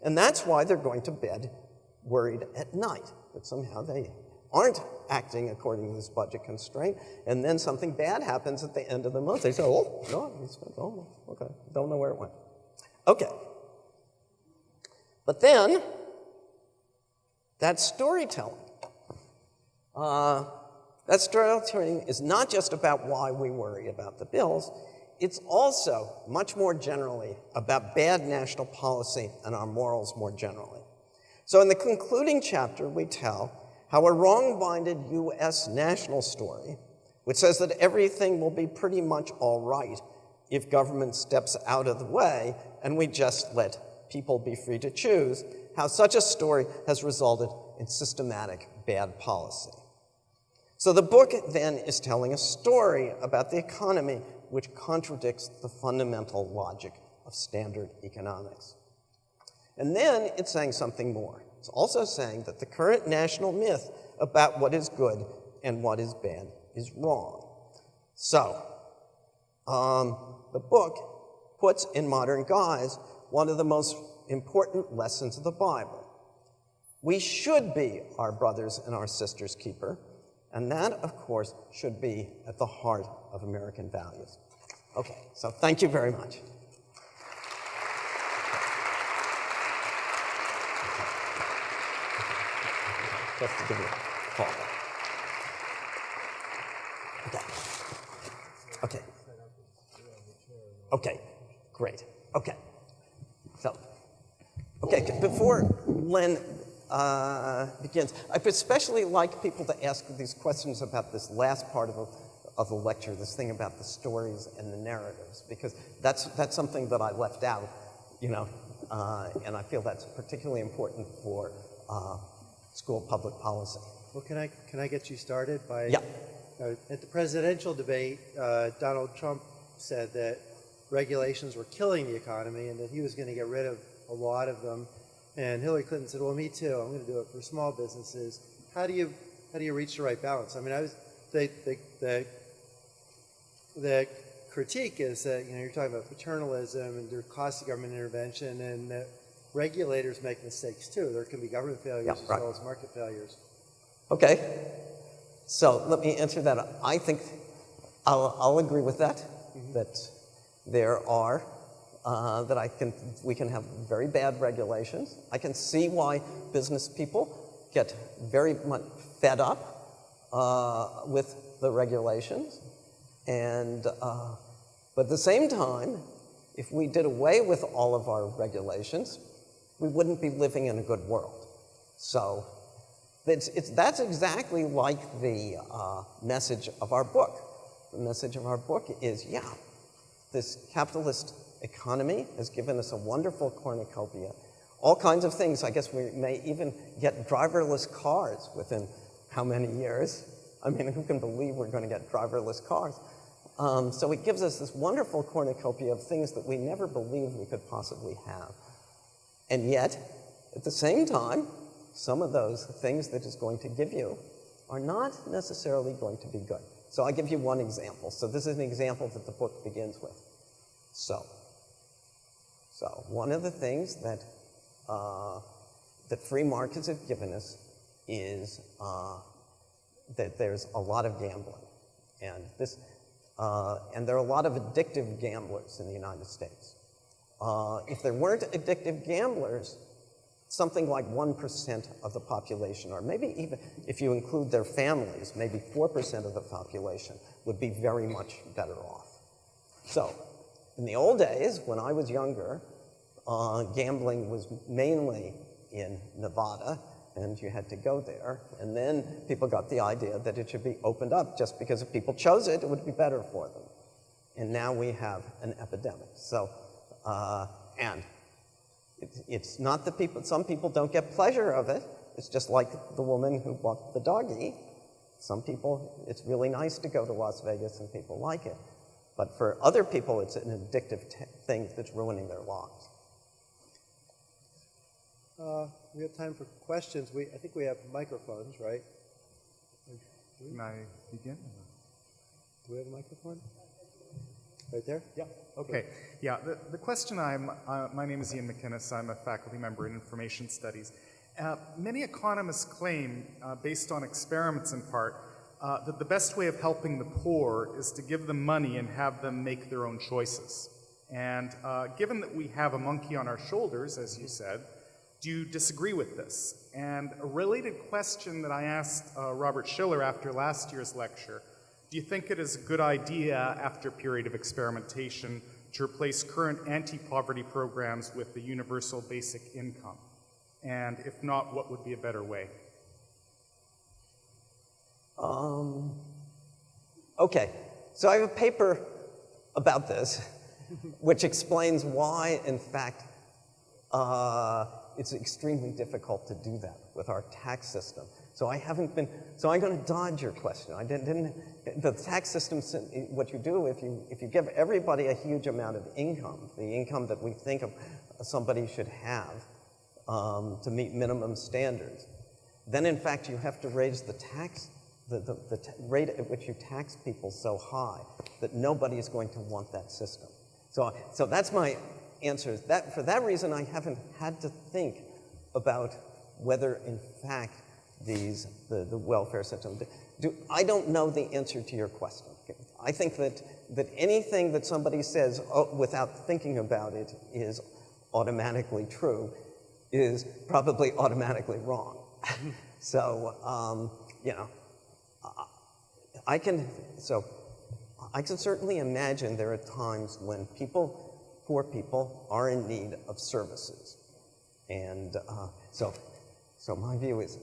And that's why they're going to bed worried at night, that somehow they aren't acting according to this budget constraint, and then something bad happens at the end of the month. They say, oh, no, we spent, oh, okay, don't know where it went. Okay. But then, that's storytelling. That storytelling is not just about why we worry about the bills, it's also, much more generally, about bad national policy and our morals more generally. So in the concluding chapter, we tell how a wrong-minded U.S. national story, which says that everything will be pretty much all right if government steps out of the way and we just let people be free to choose, how such a story has resulted in systematic bad policy. So the book then is telling a story about the economy which contradicts the fundamental logic of standard economics. And then it's saying something more. It's also saying that the current national myth about what is good and what is bad is wrong. So, the book puts in modern guise one of the most important lessons of the Bible. We should be our brothers and our sisters' keeper, and that, of course, should be at the heart of American values. Okay, so thank you very much. Just to give you a call. Okay. Okay. Okay, great. Okay. So, okay, before Len begins, I'd especially like people to ask these questions about this last part of the lecture, this thing about the stories and the narratives, because that's something that I left out, you know, and I feel that's particularly important for school public policy. Well, can I get you started by? Yeah. At the presidential debate, Donald Trump said that regulations were killing the economy and that he was going to get rid of a lot of them. And Hillary Clinton said, "Well, me too. I'm going to do it for small businesses." How do you reach the right balance? I mean, the critique is that you're talking about paternalism and there's cost of government intervention, and that regulators make mistakes too. There can be government failures as well as market failures. Okay, so let me answer that. I think I'll agree with that. That there are we can have very bad regulations. I can see why business people get very much fed up with the regulations. And, but at the same time, if we did away with all of our regulations, we wouldn't be living in a good world. So that's exactly like the message of our book. The message of our book is, yeah, this capitalist economy has given us a wonderful cornucopia. All kinds of things. I guess we may even get driverless cars within how many years? I mean, who can believe we're going to get driverless cars? So it gives us this wonderful cornucopia of things that we never believed we could possibly have. And yet, at the same time, some of those things that it's going to give you are not necessarily going to be good. So I'll give you one example. So this is an example that the book begins with. So one of the things that free markets have given us is that there's a lot of gambling. And there are a lot of addictive gamblers in the United States. If there weren't addictive gamblers, something like 1% of the population, or maybe even if you include their families, maybe 4% of the population would be very much better off. So in the old days, when I was younger, gambling was mainly in Nevada, and you had to go there. And then people got the idea that it should be opened up just because if people chose it, it would be better for them. And now we have an epidemic. So, and it's not that some people don't get pleasure of it. It's just like the woman who bought the doggy. Some people, it's really nice to go to Las Vegas and people like it. But for other people, it's an addictive thing that's ruining their lives. We have time for questions. I think we have microphones, right? Can I begin? Do we have a microphone? Right there? Yeah. Okay. Yeah. The question my name is Ian McInnes. I'm a faculty member in information studies. Many economists claim, based on experiments in part, that the best way of helping the poor is to give them money and have them make their own choices. And given that we have a monkey on our shoulders, as you said, do you disagree with this? And a related question that I asked Robert Shiller after last year's lecture, do you think it is a good idea, after a period of experimentation, to replace current anti-poverty programs with the universal basic income? And if not, what would be a better way? Okay, so I have a paper about this, which explains why, in fact, it's extremely difficult to do that with our tax system. So I'm going to dodge your question. The tax system, what you do if you give everybody a huge amount of income, the income that we think of somebody should have to meet minimum standards, then in fact you have to raise the rate at which you tax people so high that nobody is going to want that system. So that's my answer. For that reason, I haven't had to think about whether, in fact, the welfare system. I don't know the answer to your question. I think that anything that somebody says without thinking about it is automatically true is probably automatically wrong. So, you know, I can certainly imagine there are times when poor people are in need of services. And so my view is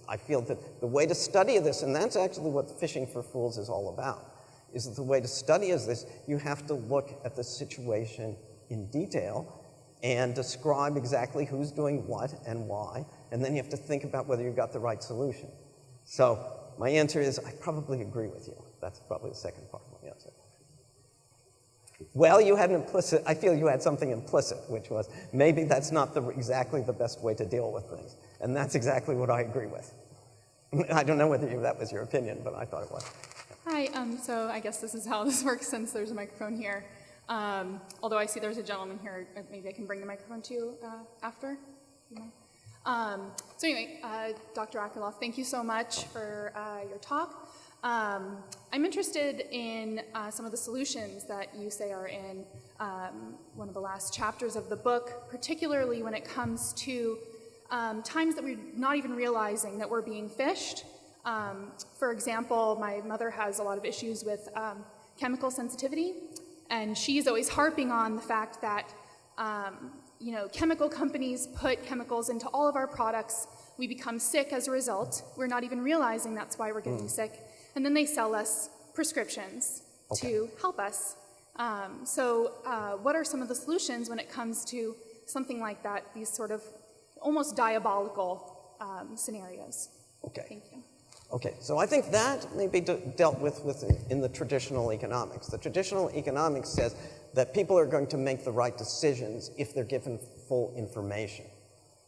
I feel that the way to study this, and that's actually what Phishing for Fools is all about, is that the way to study is this: you have to look at the situation in detail and describe exactly who's doing what and why, and then you have to think about whether you got the right solution. So my answer is I probably agree with you. That's probably the second part of my answer. Well, you had an implicit, I feel you had something implicit, which was maybe that's not exactly the best way to deal with things. And that's exactly what I agree with. I don't know whether that was your opinion, but I thought it was. Hi, so I guess this is how this works since there's a microphone here. Although I see there's a gentleman here, maybe I can bring the microphone to you after. So anyway, Dr. Akerlof, thank you so much for your talk. I'm interested in some of the solutions that you say are in one of the last chapters of the book, particularly when it comes to times that we're not even realizing that we're being phished. For example, my mother has a lot of issues with chemical sensitivity, and she's always harping on the fact that chemical companies put chemicals into all of our products. We become sick as a result. We're not even realizing that's why we're getting sick. And then they sell us prescriptions to help us. So what are some of the solutions when it comes to something like that, these sort of almost diabolical scenarios? Okay. Thank you. Okay, so I think that may be dealt with in the traditional economics. The traditional economics says that people are going to make the right decisions if they're given full information.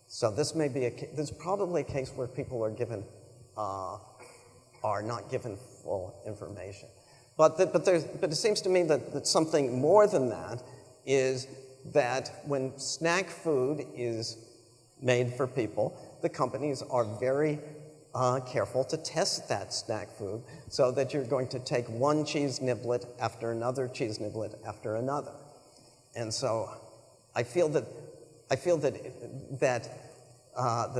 So this may be there's probably a case where people are not given full information. But it seems to me that something more than that is that when snack food is made for people, the companies are very careful to test that snack food so that you're going to take one cheese niblet after another cheese niblet after another. And so I feel that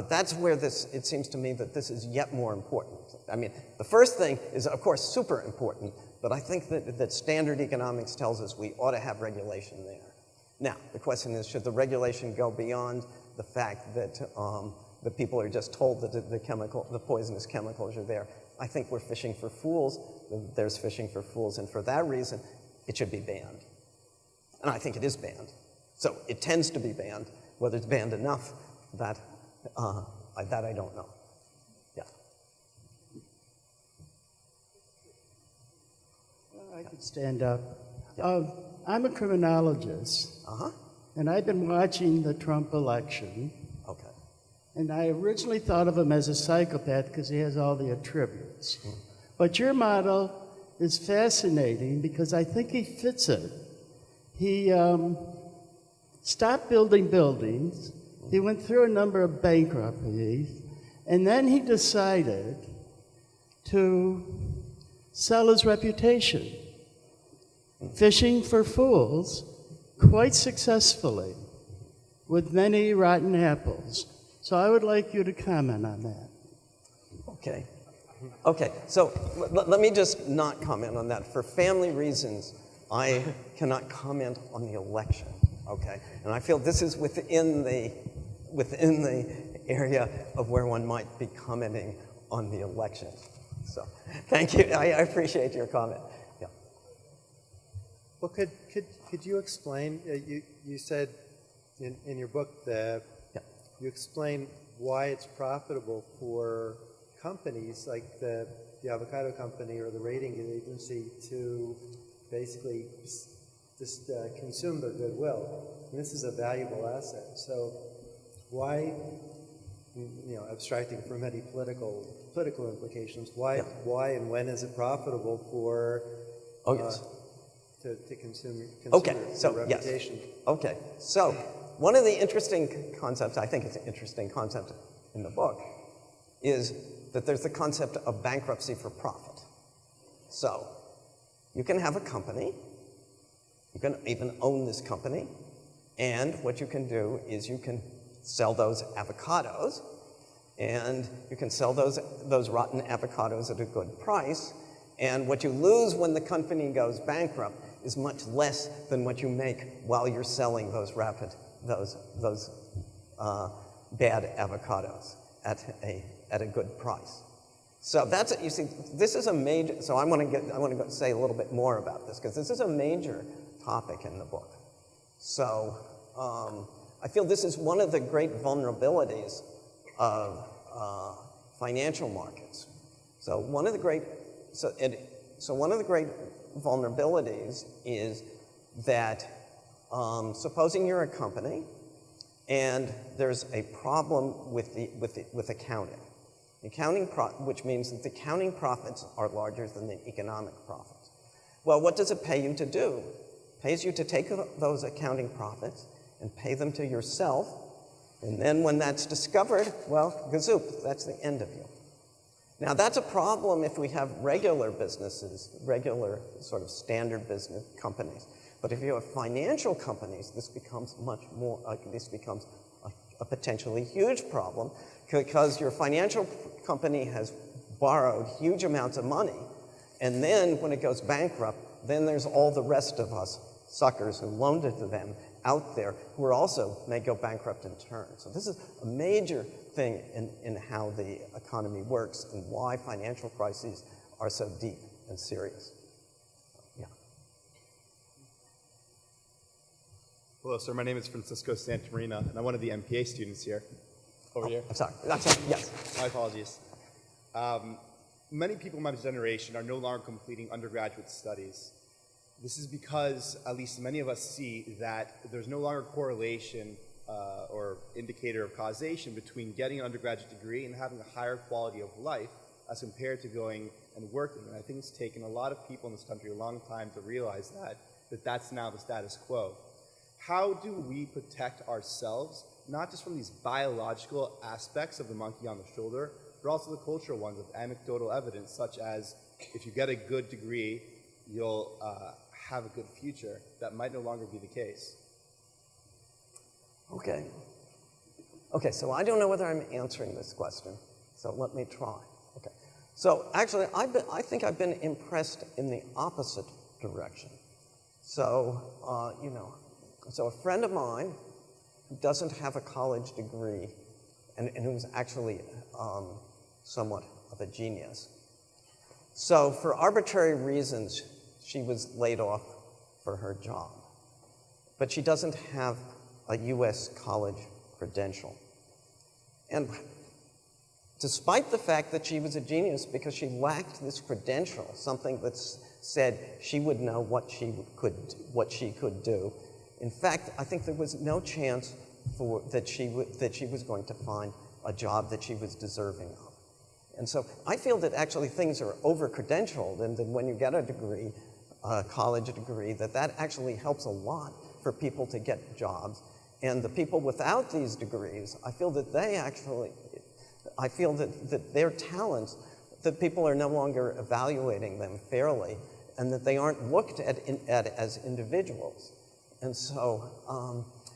that's where it seems to me that this is yet more important. I mean, the first thing is, of course, super important, but I think that standard economics tells us we ought to have regulation there. Now, the question is, should the regulation go beyond the fact that the people are just told that the poisonous chemicals are there? I think we're fishing for fools. There's fishing for fools, and for that reason, it should be banned. And I think it is banned. So it tends to be banned. Whether it's banned enough, that I don't know. Yeah. I could stand up. I'm a criminologist, and I've been watching the Trump election. Okay. And I originally thought of him as a psychopath because he has all the attributes. But your model is fascinating because I think he fits it. He stopped building buildings. He went through a number of bankruptcies, and then he decided to sell his reputation, fishing for fools quite successfully with many rotten apples. So I would like you to comment on that. Okay. Okay, so let me just not comment on that. For family reasons, I cannot comment on the election, okay? And I feel this is within the area of where one might be commenting on the election. So, thank you. I appreciate your comment. Yeah. Well, could you explain, you said in your book that you explain why it's profitable for companies like the avocado company or the rating agency to basically just consume their goodwill. And this is a valuable asset. So why, abstracting from any political implications, why and when is it profitable for to consume your reputation? Yes. Okay, so one of the interesting concepts, I think it's an interesting concept in the book, is that there's the concept of bankruptcy for profit. So you can have a company, you can even own this company, and what you can do is you can sell those avocados, and you can sell those rotten avocados at a good price, and what you lose when the company goes bankrupt is much less than what you make while you're selling those bad avocados at a good price. So that's it. You see, this is a major. So I want to say a little bit more about this because this is a major topic in the book. So I feel this is one of the great vulnerabilities financial markets. So one of the great vulnerabilities is that supposing you're a company and there's a problem with accounting. Which means that the accounting profits are larger than the economic profits. Well, what does it pay you to do? It pays you to take those accounting profits and pay them to yourself, and then when that's discovered, well, gazoop, that's the end of you. Now, that's a problem if we have regular businesses, regular sort of standard business companies. But if you have financial companies, this becomes much more, this becomes a potentially huge problem, because your financial company has borrowed huge amounts of money, and then when it goes bankrupt, then there's all the rest of us suckers who loaned it to them out there who are also may go bankrupt in turn. So this is a major thing in how the economy works and why financial crises are so deep and serious. Yeah. Hello, sir. My name is Francisco Santamarina, and I'm one of the MPA students here. Over here. I'm sorry. Yes. My apologies. Many people in my generation are no longer completing undergraduate studies. This is because, at least many of us see, that there's no longer correlation or indicator of causation between getting an undergraduate degree and having a higher quality of life as compared to going and working. And I think it's taken a lot of people in this country a long time to realize that that's now the status quo. How do we protect ourselves, not just from these biological aspects of the monkey on the shoulder, but also the cultural ones of anecdotal evidence, such as if you get a good degree, you'll have a good future? That might no longer be the case. Okay, so I don't know whether I'm answering this question, so let me try. Okay, so actually, I think I've been impressed in the opposite direction. So, so a friend of mine who doesn't have a college degree and who's actually somewhat of a genius. So for arbitrary reasons, she was laid off for her job. But she doesn't have a US college credential. And despite the fact that she was a genius because she lacked this credential, something that said she would know what she could do, in fact, I think there was no chance that she was going to find a job that she was deserving of. And so I feel that actually things are over-credentialed, and that when you get a degree, a college degree, that actually helps a lot for people to get jobs. And the people without these degrees, I feel that their talents, that people are no longer evaluating them fairly, and that they aren't looked at as individuals. And so,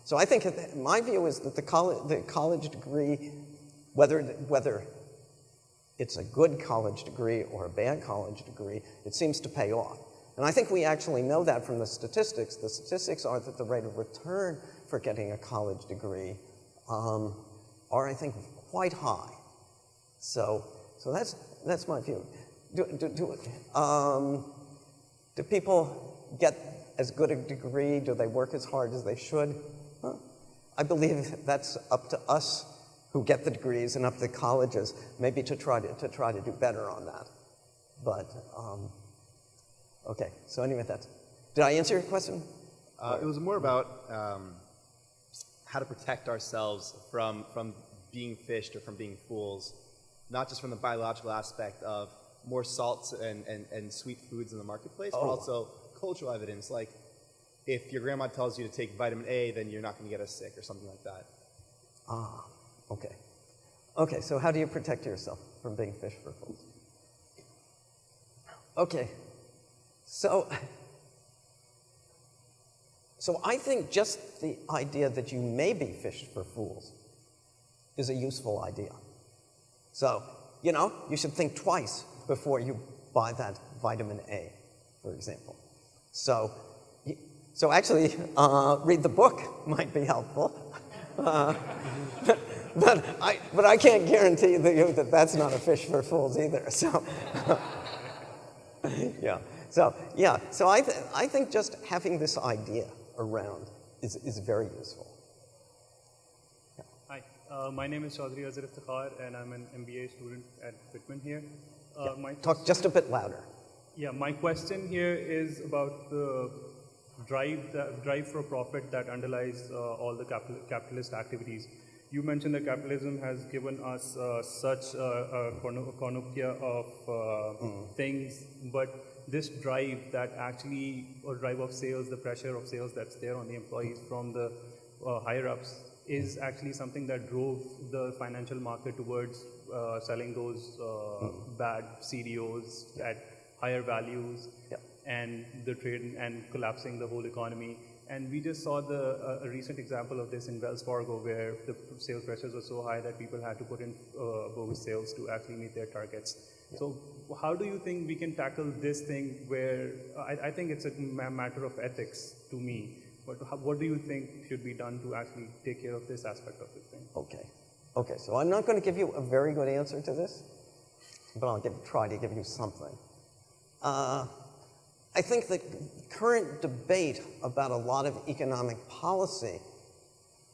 so I think my view is that the college degree, whether it's a good college degree or a bad college degree, it seems to pay off. And I think we actually know that from the statistics. The statistics are that the rate of return for getting a college degree are, I think, quite high. So that's my view. Do people get as good a degree? Do they work as hard as they should? I believe that's up to us who get the degrees and up to the colleges, maybe to try to do better on that. But okay. So anyway, did I answer your question? It was more about how to protect ourselves from being fished or from being fools, not just from the biological aspect of more salts and sweet foods in the marketplace, but also cultural evidence, like if your grandma tells you to take vitamin A, then you're not going to get as sick or something like that. Okay. Okay, so how do you protect yourself from being fished for fools? Okay, so I think just the idea that you may be fished for fools is a useful idea. So, you should think twice before you buy that vitamin A, for example. So actually, read the book might be helpful. But I can't guarantee that that's not a fish for fools either. So, yeah. So I think just having this idea around is very useful. Hi, My name is Chaudhry Azhar Iftikhar, and I'm an MBA student at Whitman here. Talk just a bit louder. Yeah, my question here is about the drive for profit that underlies all the capitalist activities. You mentioned that capitalism has given us such a cornucopia of things, but this drive that actually, or drive of sales, the pressure of sales that's there on the employees from the higher-ups is actually something that drove the financial market towards selling those bad CDOs at higher values, and the trade and collapsing the whole economy. And we just saw a recent example of this in Wells Fargo, where the sales pressures were so high that people had to put in bogus sales to actually meet their targets. So how do you think we can tackle this thing where, I think it's a matter of ethics to me, but what do you think should be done to actually take care of this aspect of this thing? Okay, so I'm not going to give you a very good answer to this, but I'll try to give you something. I think the current debate about a lot of economic policy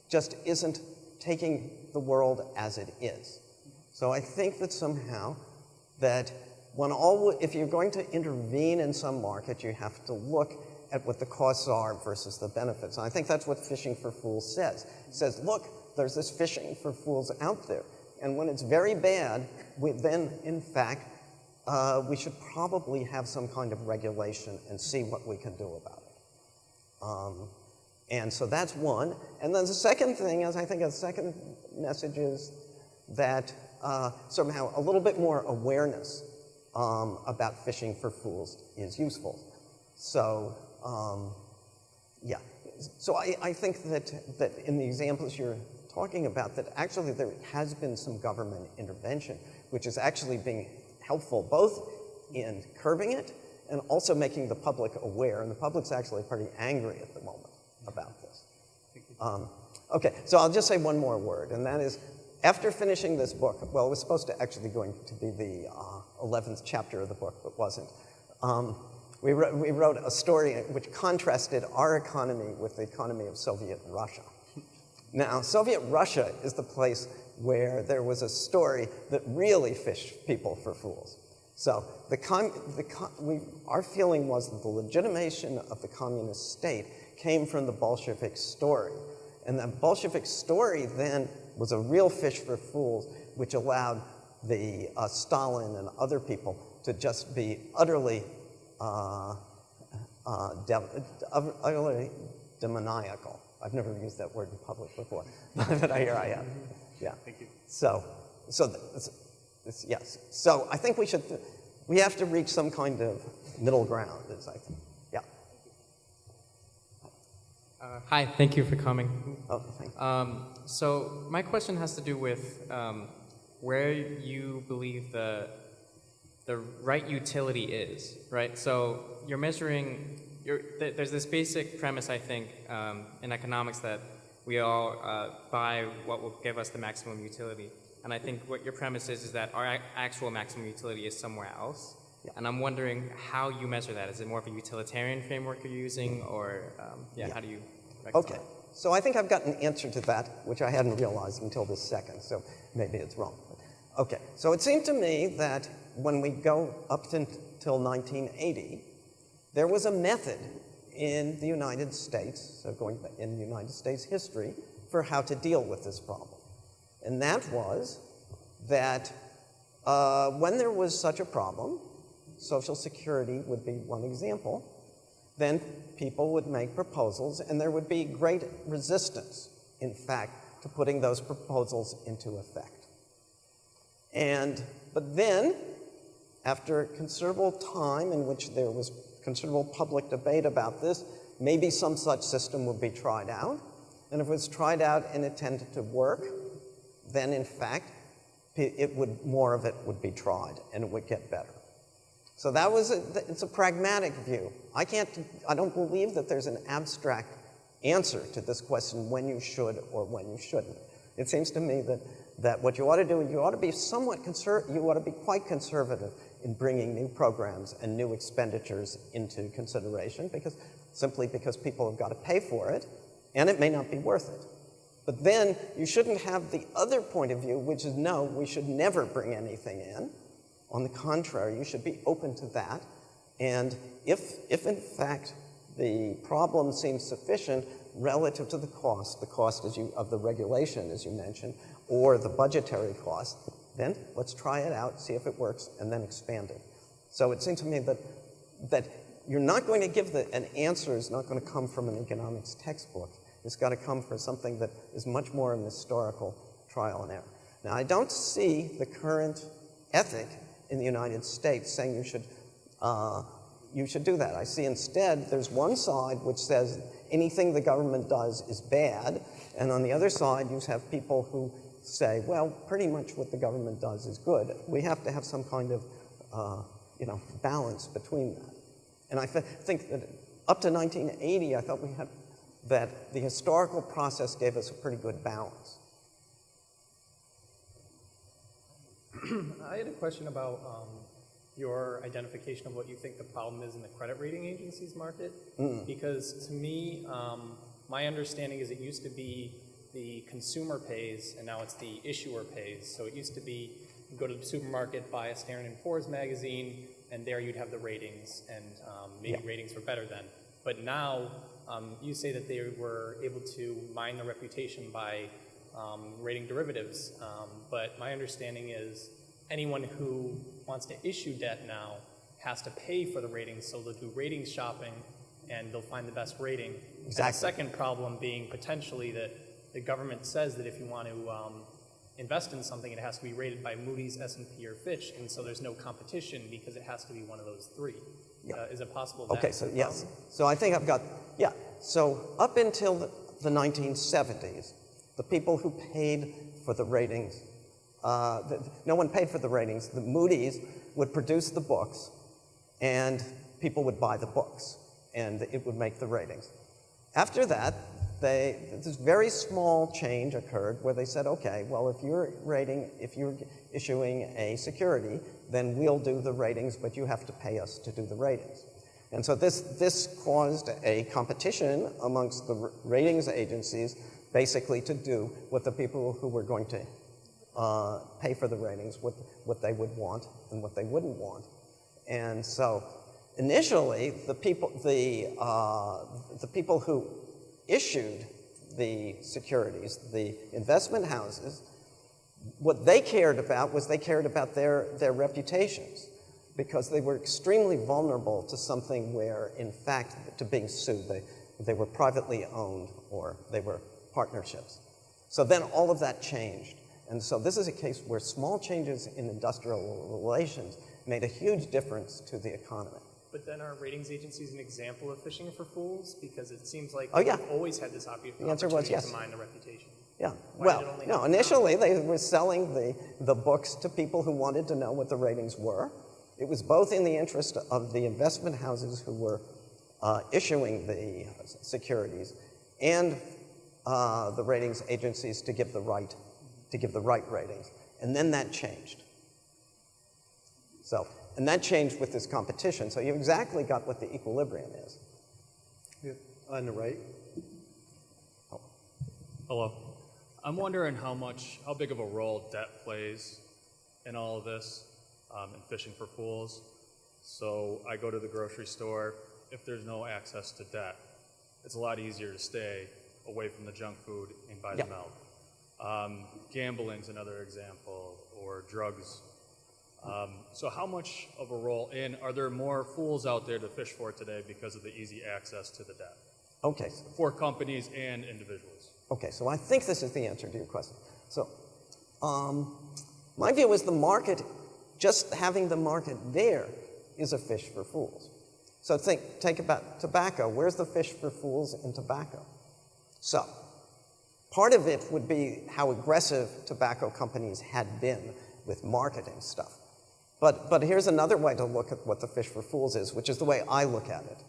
just isn't taking the world as it is. So I think that somehow that if you're going to intervene in some market, you have to look at what the costs are versus the benefits. And I think that's what Phishing for Fools says. It says, look, there's this phishing for fools out there. And when it's very bad, then, in fact, we should probably have some kind of regulation and see what we can do about it. And so that's one. And then the second thing is, I think a second message is that somehow a little bit more awareness about phishing for fools is useful. So, yeah. So I think that in the examples you're talking about, that actually there has been some government intervention, which is actually being helpful both in curbing it and also making the public aware. And the public's actually pretty angry at the moment about this. Okay, so I'll just say one more word, and that is, after finishing this book, well, it was supposed to actually going to be the 11th chapter of the book, but wasn't. We wrote a story which contrasted our economy with the economy of Soviet Russia. Now, Soviet Russia is the place where there was a story that really fished people for fools. So our feeling was that the legitimation of the communist state came from the Bolshevik story. And the Bolshevik story then was a real fish for fools, which allowed the Stalin and other people to just be utterly demoniacal. I've never used that word in public before, but here I am. Yeah. Thank you. Yes. So I think we have to reach some kind of middle ground, as I think. Yeah. Hi, thank you for coming. Oh, thank you. So my question has to do with where you believe the right utility is, right? So you're measuring, there's this basic premise, I think, in economics that we all buy what will give us the maximum utility. And I think what your premise is that our actual maximum utility is somewhere else. Yeah. And I'm wondering how you measure that. Is it more of a utilitarian framework you're using, or how do you reconcile? Okay, so I think I've got an answer to that, which I hadn't realized until this second, so maybe it's wrong. Okay, so it seemed to me that when we go up until 1980, there was a method in the United States, so going back in United States history, for how to deal with this problem. And that was that when there was such a problem, Social Security would be one example, then people would make proposals, and there would be great resistance, in fact, to putting those proposals into effect. But then, after considerable time in which there was considerable public debate about this, maybe some such system would be tried out. And if it was tried out and it tended to work, then in fact, more of it would be tried and it would get better. So that was it's a pragmatic view. I don't believe that there's an abstract answer to this question, when you should or when you shouldn't. It seems to me that what you ought to do, you ought to be you ought to be quite conservative in bringing new programs and new expenditures into consideration, simply because people have got to pay for it, and it may not be worth it. But then you shouldn't have the other point of view, which is no, we should never bring anything in. On the contrary, you should be open to that. And if in fact the problem seems sufficient relative to the cost of the regulation, as you mentioned, or the budgetary cost, then let's try it out, see if it works, and then expand it. So it seems to me that you're not going to give an answer is not going to come from an economics textbook. It's got to come from something that is much more an historical trial and error. Now, I don't see the current ethic in the United States saying you should do that. I see instead there's one side which says anything the government does is bad, and on the other side you have people who say, well, pretty much what the government does is good. We have to have some kind of balance between that. And I think that up to 1980, I thought we had that the historical process gave us a pretty good balance. I had a question about your identification of what you think the problem is in the credit rating agencies market. Because to me, my understanding is it used to be the consumer pays, and now it's the issuer pays. So it used to be you go to the supermarket, buy a Standard & Poor's magazine, and there you'd have the ratings, and maybe ratings were better then. But now, you say that they were able to mine the reputation by rating derivatives, but my understanding is anyone who wants to issue debt now has to pay for the ratings, so they'll do ratings shopping and they'll find the best rating. Exactly. And the second problem being potentially that the government says that if you want to invest in something, it has to be rated by Moody's, S&P, or Fitch, and so there's no competition because it has to be one of those three. Is it possible that? Okay, so yes. So I think I've got, so up until the 1970s, the people who paid for the ratings, no one paid for the ratings. The Moody's would produce the books, and people would buy the books, and it would make the ratings. After that, this very small change occurred where they said, okay, well, if you're issuing a security, then we'll do the ratings, but you have to pay us to do the ratings. And so this caused a competition amongst the ratings agencies basically to do what the people who were going to pay for the ratings, what they would want and what they wouldn't want. And so initially, the people who issued the securities, the investment houses, what they cared about was they cared about their reputations, because they were extremely vulnerable to something where, in fact, to being sued. They were privately owned or they were partnerships. So then all of that changed. And so this is a case where small changes in industrial relations made a huge difference to the economy. But then are ratings agencies an example of phishing for fools? Because it seems like Oh, yeah. they've always had this opportunity The answer was yes. to mine the reputation. Yeah, Why did it well, only no, happen initially they were selling the books to people who wanted to know what the ratings were. It was both in the interest of the investment houses who were issuing the securities and the ratings agencies to give the right ratings. And then that changed. So, and that changed with this competition. So you exactly got what the equilibrium is. Yeah. On the right. Hello. I'm wondering how big of a role debt plays in all of this, in phishing for fools. So I go to the grocery store. If there's no access to debt, it's a lot easier to stay away from the junk food and buy the milk. Gambling's another example, or drugs. So how much of a role are there more fools out there to fish for today because of the easy access to the debt? Okay. For companies and individuals. Okay, so I think this is the answer to your question. So my view is the market, just having the market there is a fish for fools. So take about tobacco. Where's the fish for fools in tobacco? So part of it would be how aggressive tobacco companies had been with marketing stuff. But here's another way to look at what the fish for fools is, which is the way I look at it.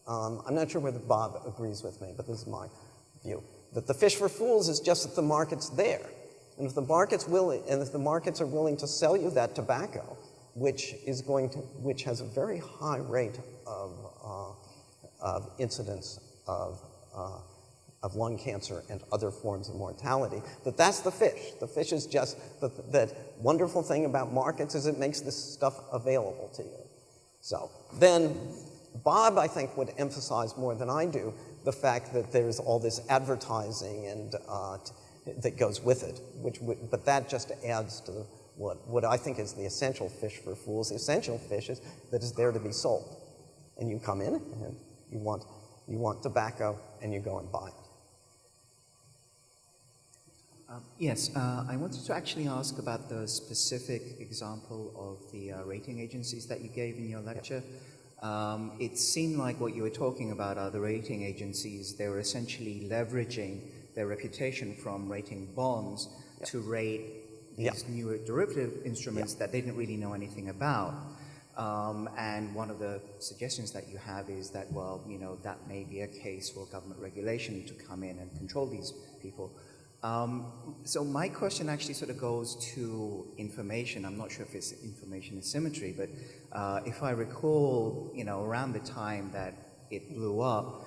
I'm not sure whether Bob agrees with me, but this is my view. That the fish for fools is just that the market's there. And if the market's are willing to sell you that tobacco, which has a very high rate of incidence of of lung cancer and other forms of mortality, that's the fish. The fish is just, that wonderful thing about markets is it makes this stuff available to you. So then Bob, I think, would emphasize more than I do the fact that there's all this advertising and that goes with it, but that just adds to what I think is the essential fish for fools. The essential fish is that is there to be sold. And you come in and you want tobacco and you go and buy it. Yes, I wanted to actually ask about the specific example of the rating agencies that you gave in your lecture. It seemed like what you were talking about are the rating agencies. They were essentially leveraging their reputation from rating bonds to rate these newer derivative instruments that they didn't really know anything about. And one of the suggestions that you have is that, well, you know, that may be a case for government regulation to come in and control these people. So my question actually sort of goes to information. I'm not sure if it's information asymmetry, but if I recall, you know, around the time that it blew up,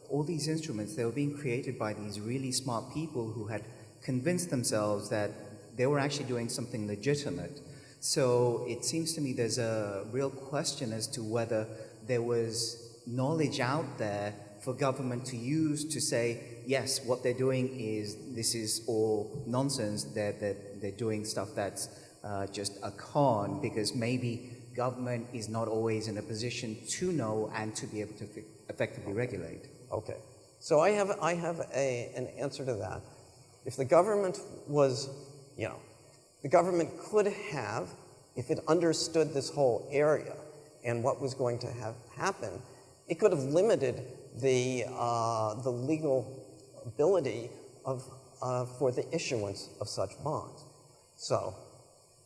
all these instruments, they were being created by these really smart people who had convinced themselves that they were actually doing something legitimate. So it seems to me there's a real question as to whether there was knowledge out there for government to use to say, yes, what they're doing is, this is all nonsense, they're doing stuff that's just a con, because maybe government is not always in a position to know and to be able to effectively regulate. Okay, so I have an answer to that. If the government was, you know, the government could have, if it understood this whole area and what was going to have happen, it could have limited the legal ability for the issuance of such bonds. So,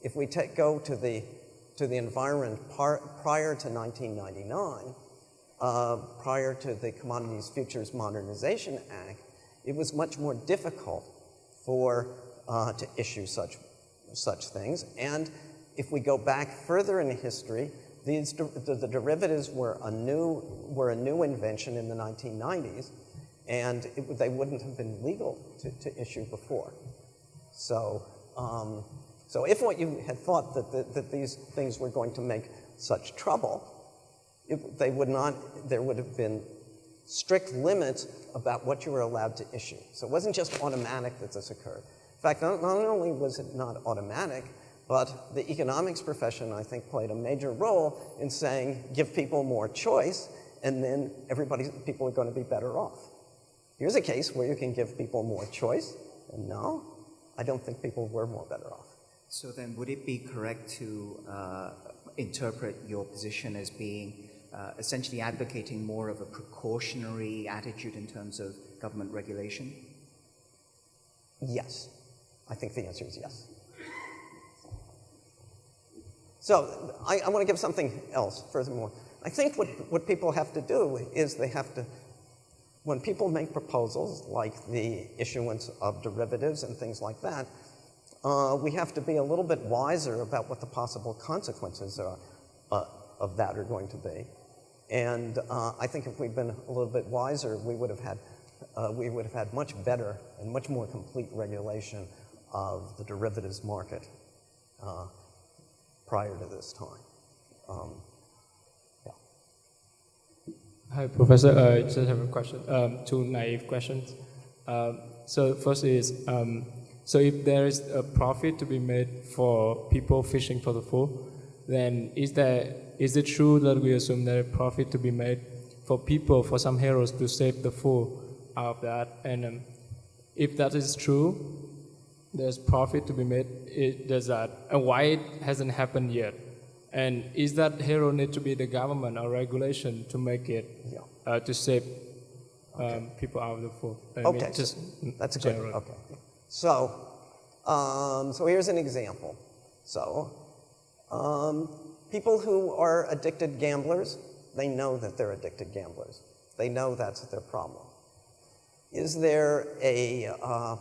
if we go to the environment prior to 1999, prior to the Commodities Futures Modernization Act, it was much more difficult to issue such things. And if we go back further in history, the derivatives were a new invention in the 1990s, and they wouldn't have been legal to issue before. So, so if what you had thought that these things were going to make such trouble, there would have been strict limits about what you were allowed to issue. So it wasn't just automatic that this occurred. In fact, not only was it not automatic, but the economics profession, I think, played a major role in saying, give people more choice, and then people are going to be better off. Here's a case where you can give people more choice, and no, I don't think people were more better off. So then would it be correct to interpret your position as being essentially advocating more of a precautionary attitude in terms of government regulation? Yes. I think the answer is yes. So I want to give something else furthermore. I think what people have to do is they have to, when people make proposals like the issuance of derivatives and things like that, we have to be a little bit wiser about what the possible consequences of that are going to be. And I think if we'd been a little bit wiser, we would have had much better and much more complete regulation of the derivatives market prior to this time. Hi, Professor. I just have a question, two naive questions. So first is, so if there is a profit to be made for people fishing for the fool, then is it true that we assume there is profit to be made for people, for some heroes to save the fool out of that? And if that is true, there's profit to be made, and why it hasn't happened yet? And is that hero need to be the government or regulation to make it, to save people out of the fool? Okay, just that's good. Okay, so here's an example. So people who are addicted gamblers, they know that they're addicted gamblers. They know that's their problem. Is there a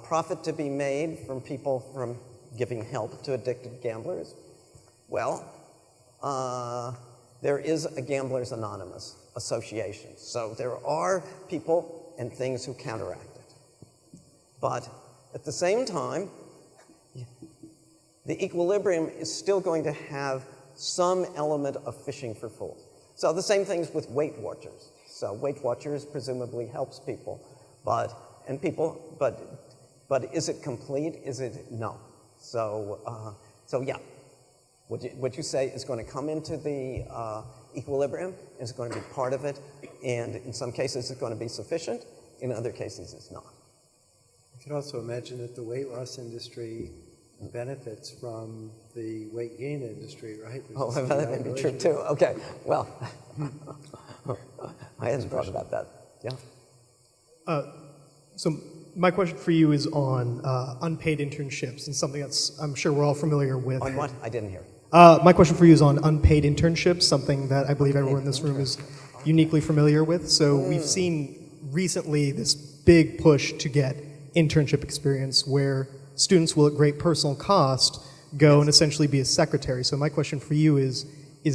profit to be made from people from giving help to addicted gamblers? Well, there is a Gamblers Anonymous association. So there are people and things who counteract it. But at the same time, the equilibrium is still going to have some element of phishing for fools. So the same things with Weight Watchers. So Weight Watchers presumably helps people, but is it complete? Is it no? So yeah, what you say is going to come into the equilibrium, is going to be part of it, and in some cases it's going to be sufficient, in other cases it's not. You can also imagine that the weight loss industry benefits from the weight gain industry, right? Oh, that may be true too. Okay, well, I hadn't thought about that. Yeah. So my question for you is on unpaid internships, and something that's I'm sure we're all familiar with. On what? I didn't hear. My question for you is on unpaid internships, something that I believe everyone in this room is uniquely familiar with. So we've seen recently this big push to get internship experience where students will at great personal cost go and essentially be a secretary. So my question for you is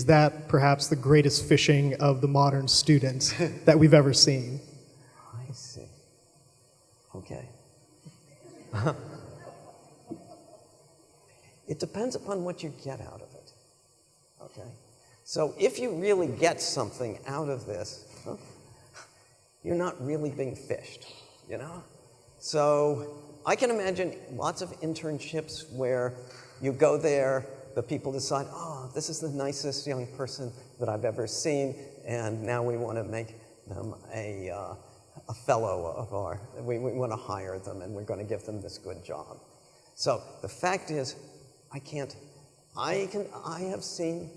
that perhaps the greatest phishing of the modern student that we've ever seen? I see. Okay. It depends upon what you get out of it, okay? So if you really get something out of this, you're not really being phished, you know? So I can imagine lots of internships where you go there, the people decide, oh, this is the nicest young person that I've ever seen, and now we want to make them a fellow of our, we want to hire them, and we're going to give them this good job. So the fact is, I've seen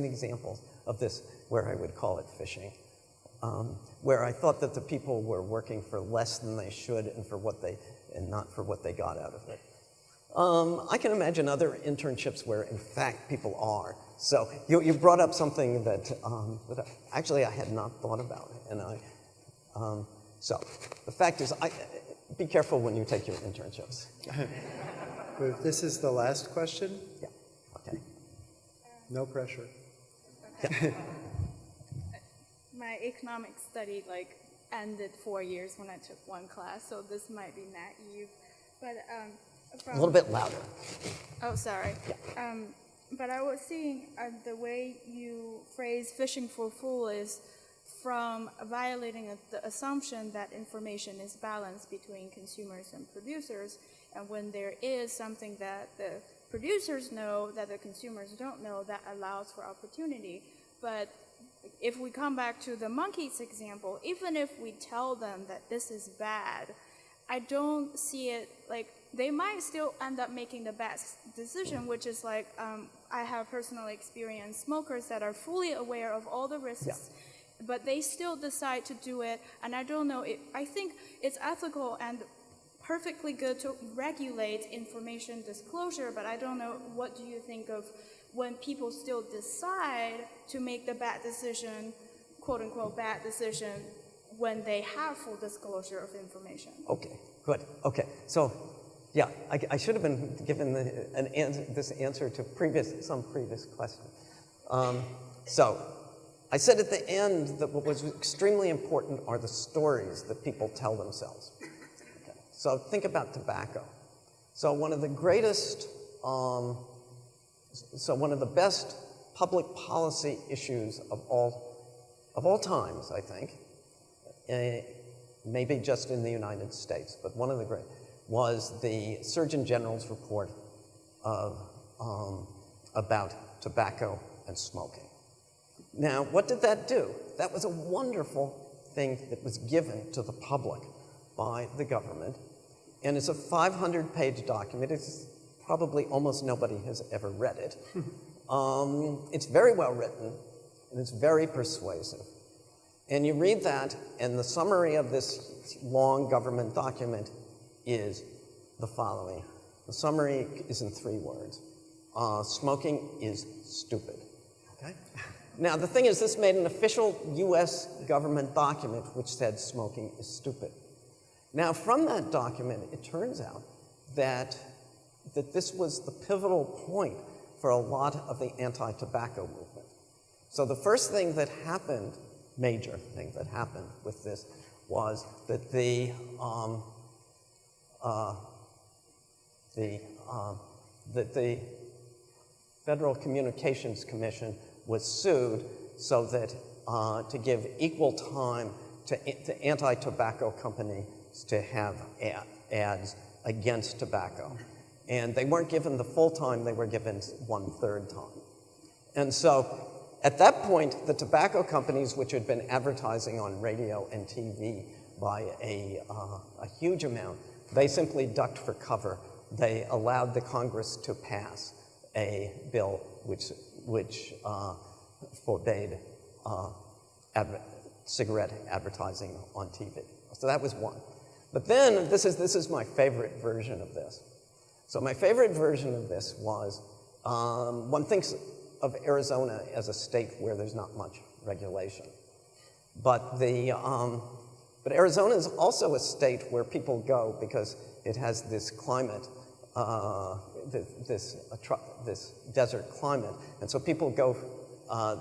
examples of this where I would call it phishing, where I thought that the people were working for less than they should and not for what they got out of it. I can imagine other internships where, in fact, people are. So you brought up something that actually I had not thought about, and so the fact is, be careful when you take your internships. This is the last question? Yeah. Okay. No pressure. Yeah. My economics study ended 4 years when I took one class, so this might be naive, but a little bit louder. Oh, sorry. Yeah. But I was seeing the way you phrase phishing for fool is from violating the assumption that information is balanced between consumers and producers, and when there is something that the producers know that the consumers don't know, that allows for opportunity. But if we come back to the monkeys example, even if we tell them that this is bad, I don't see it they might still end up making the best decision, which is I have personally experienced smokers that are fully aware of all the risks, yeah, but they still decide to do it, and I don't know, I think it's ethical and perfectly good to regulate information disclosure, but I don't know, what do you think of when people still decide to make the bad decision, quote unquote bad decision, when they have full disclosure of information? Okay, good. Okay, so yeah, I should have been given this answer to some previous question. So I said at the end that what was extremely important are the stories that people tell themselves. Okay. So think about tobacco. So one of the greatest, one of the best public policy issues of all times, I think, maybe just in the United States, but one of the great, was the Surgeon General's report about tobacco and smoking. Now, what did that do? That was a wonderful thing that was given to the public by the government, and it's a 500-page document. It's probably almost nobody has ever read it. It's very well written, and it's very persuasive. And you read that, and the summary of this long government document is the following. The summary is in 3 words. Smoking is stupid. Okay? Now, the thing is, this made an official U.S. government document which said smoking is stupid. Now, from that document, it turns out that this was the pivotal point for a lot of the anti-tobacco movement. So the first thing that happened, major thing that happened with this, was that that the Federal Communications Commission was sued so that to give equal time to anti-tobacco companies to have ads against tobacco. And they weren't given the full time, they were given 1/3 time. And so at that point, the tobacco companies, which had been advertising on radio and TV by a huge amount, they simply ducked for cover. They allowed the Congress to pass a bill which forbade cigarette advertising on TV. So that was one. But then, this is my favorite version of this. So my favorite version of this was, one thinks of Arizona as a state where there's not much regulation. But Arizona is also a state where people go because it has this climate, this desert climate. And so people go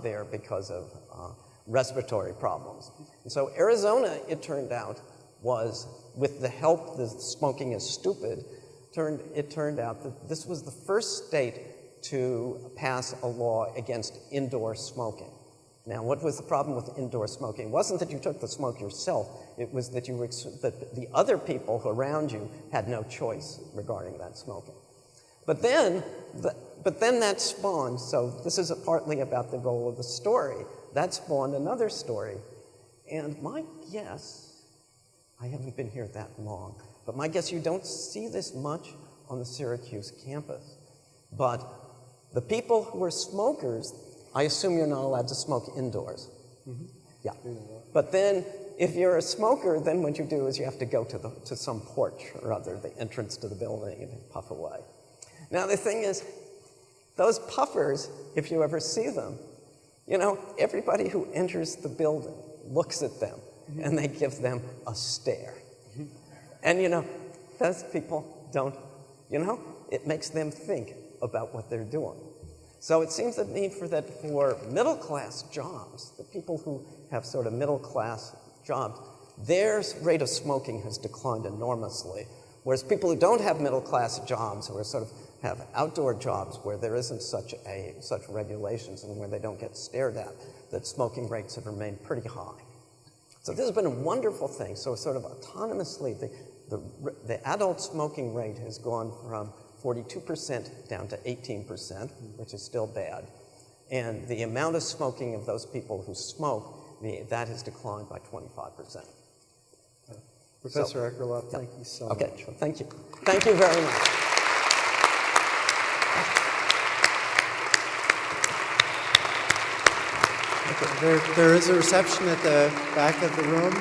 there because of respiratory problems. And so Arizona, it turned out, was, with the help, the Smoking is Stupid, it turned out that this was the first state to pass a law against indoor smoking. Now, what was the problem with indoor smoking? It wasn't that you took the smoke yourself, it was that that the other people around you had no choice regarding that smoking. But then that spawned, so this is partly about the role of the story, that spawned another story. And my guess, I haven't been here that long, but my guess, you don't see this much on the Syracuse campus. But the people who are smokers, I assume you're not allowed to smoke indoors. Mm-hmm. Yeah. But then, if you're a smoker, then what you do is you have to go to some porch or other, the entrance to the building, and puff away. Now, the thing is, those puffers, if you ever see them, you know, everybody who enters the building looks at them, mm-hmm. and they give them a stare. Mm-hmm. And, you know, those people don't, you know, it makes them think about what they're doing. So it seems to me for middle-class jobs, the people who have sort of middle-class jobs, their rate of smoking has declined enormously, whereas people who don't have middle-class jobs, who are sort of have outdoor jobs where there isn't such regulations and where they don't get stared at, that smoking rates have remained pretty high. So this has been a wonderful thing. So sort of autonomously, the adult smoking rate has gone from 42% down to 18%, which is still bad. And the amount of smoking of those people who smoke, that has declined by 25%. Professor Eckerloff, thank you so much. Okay, thank you. Thank you very much. There is a reception at the back of the room.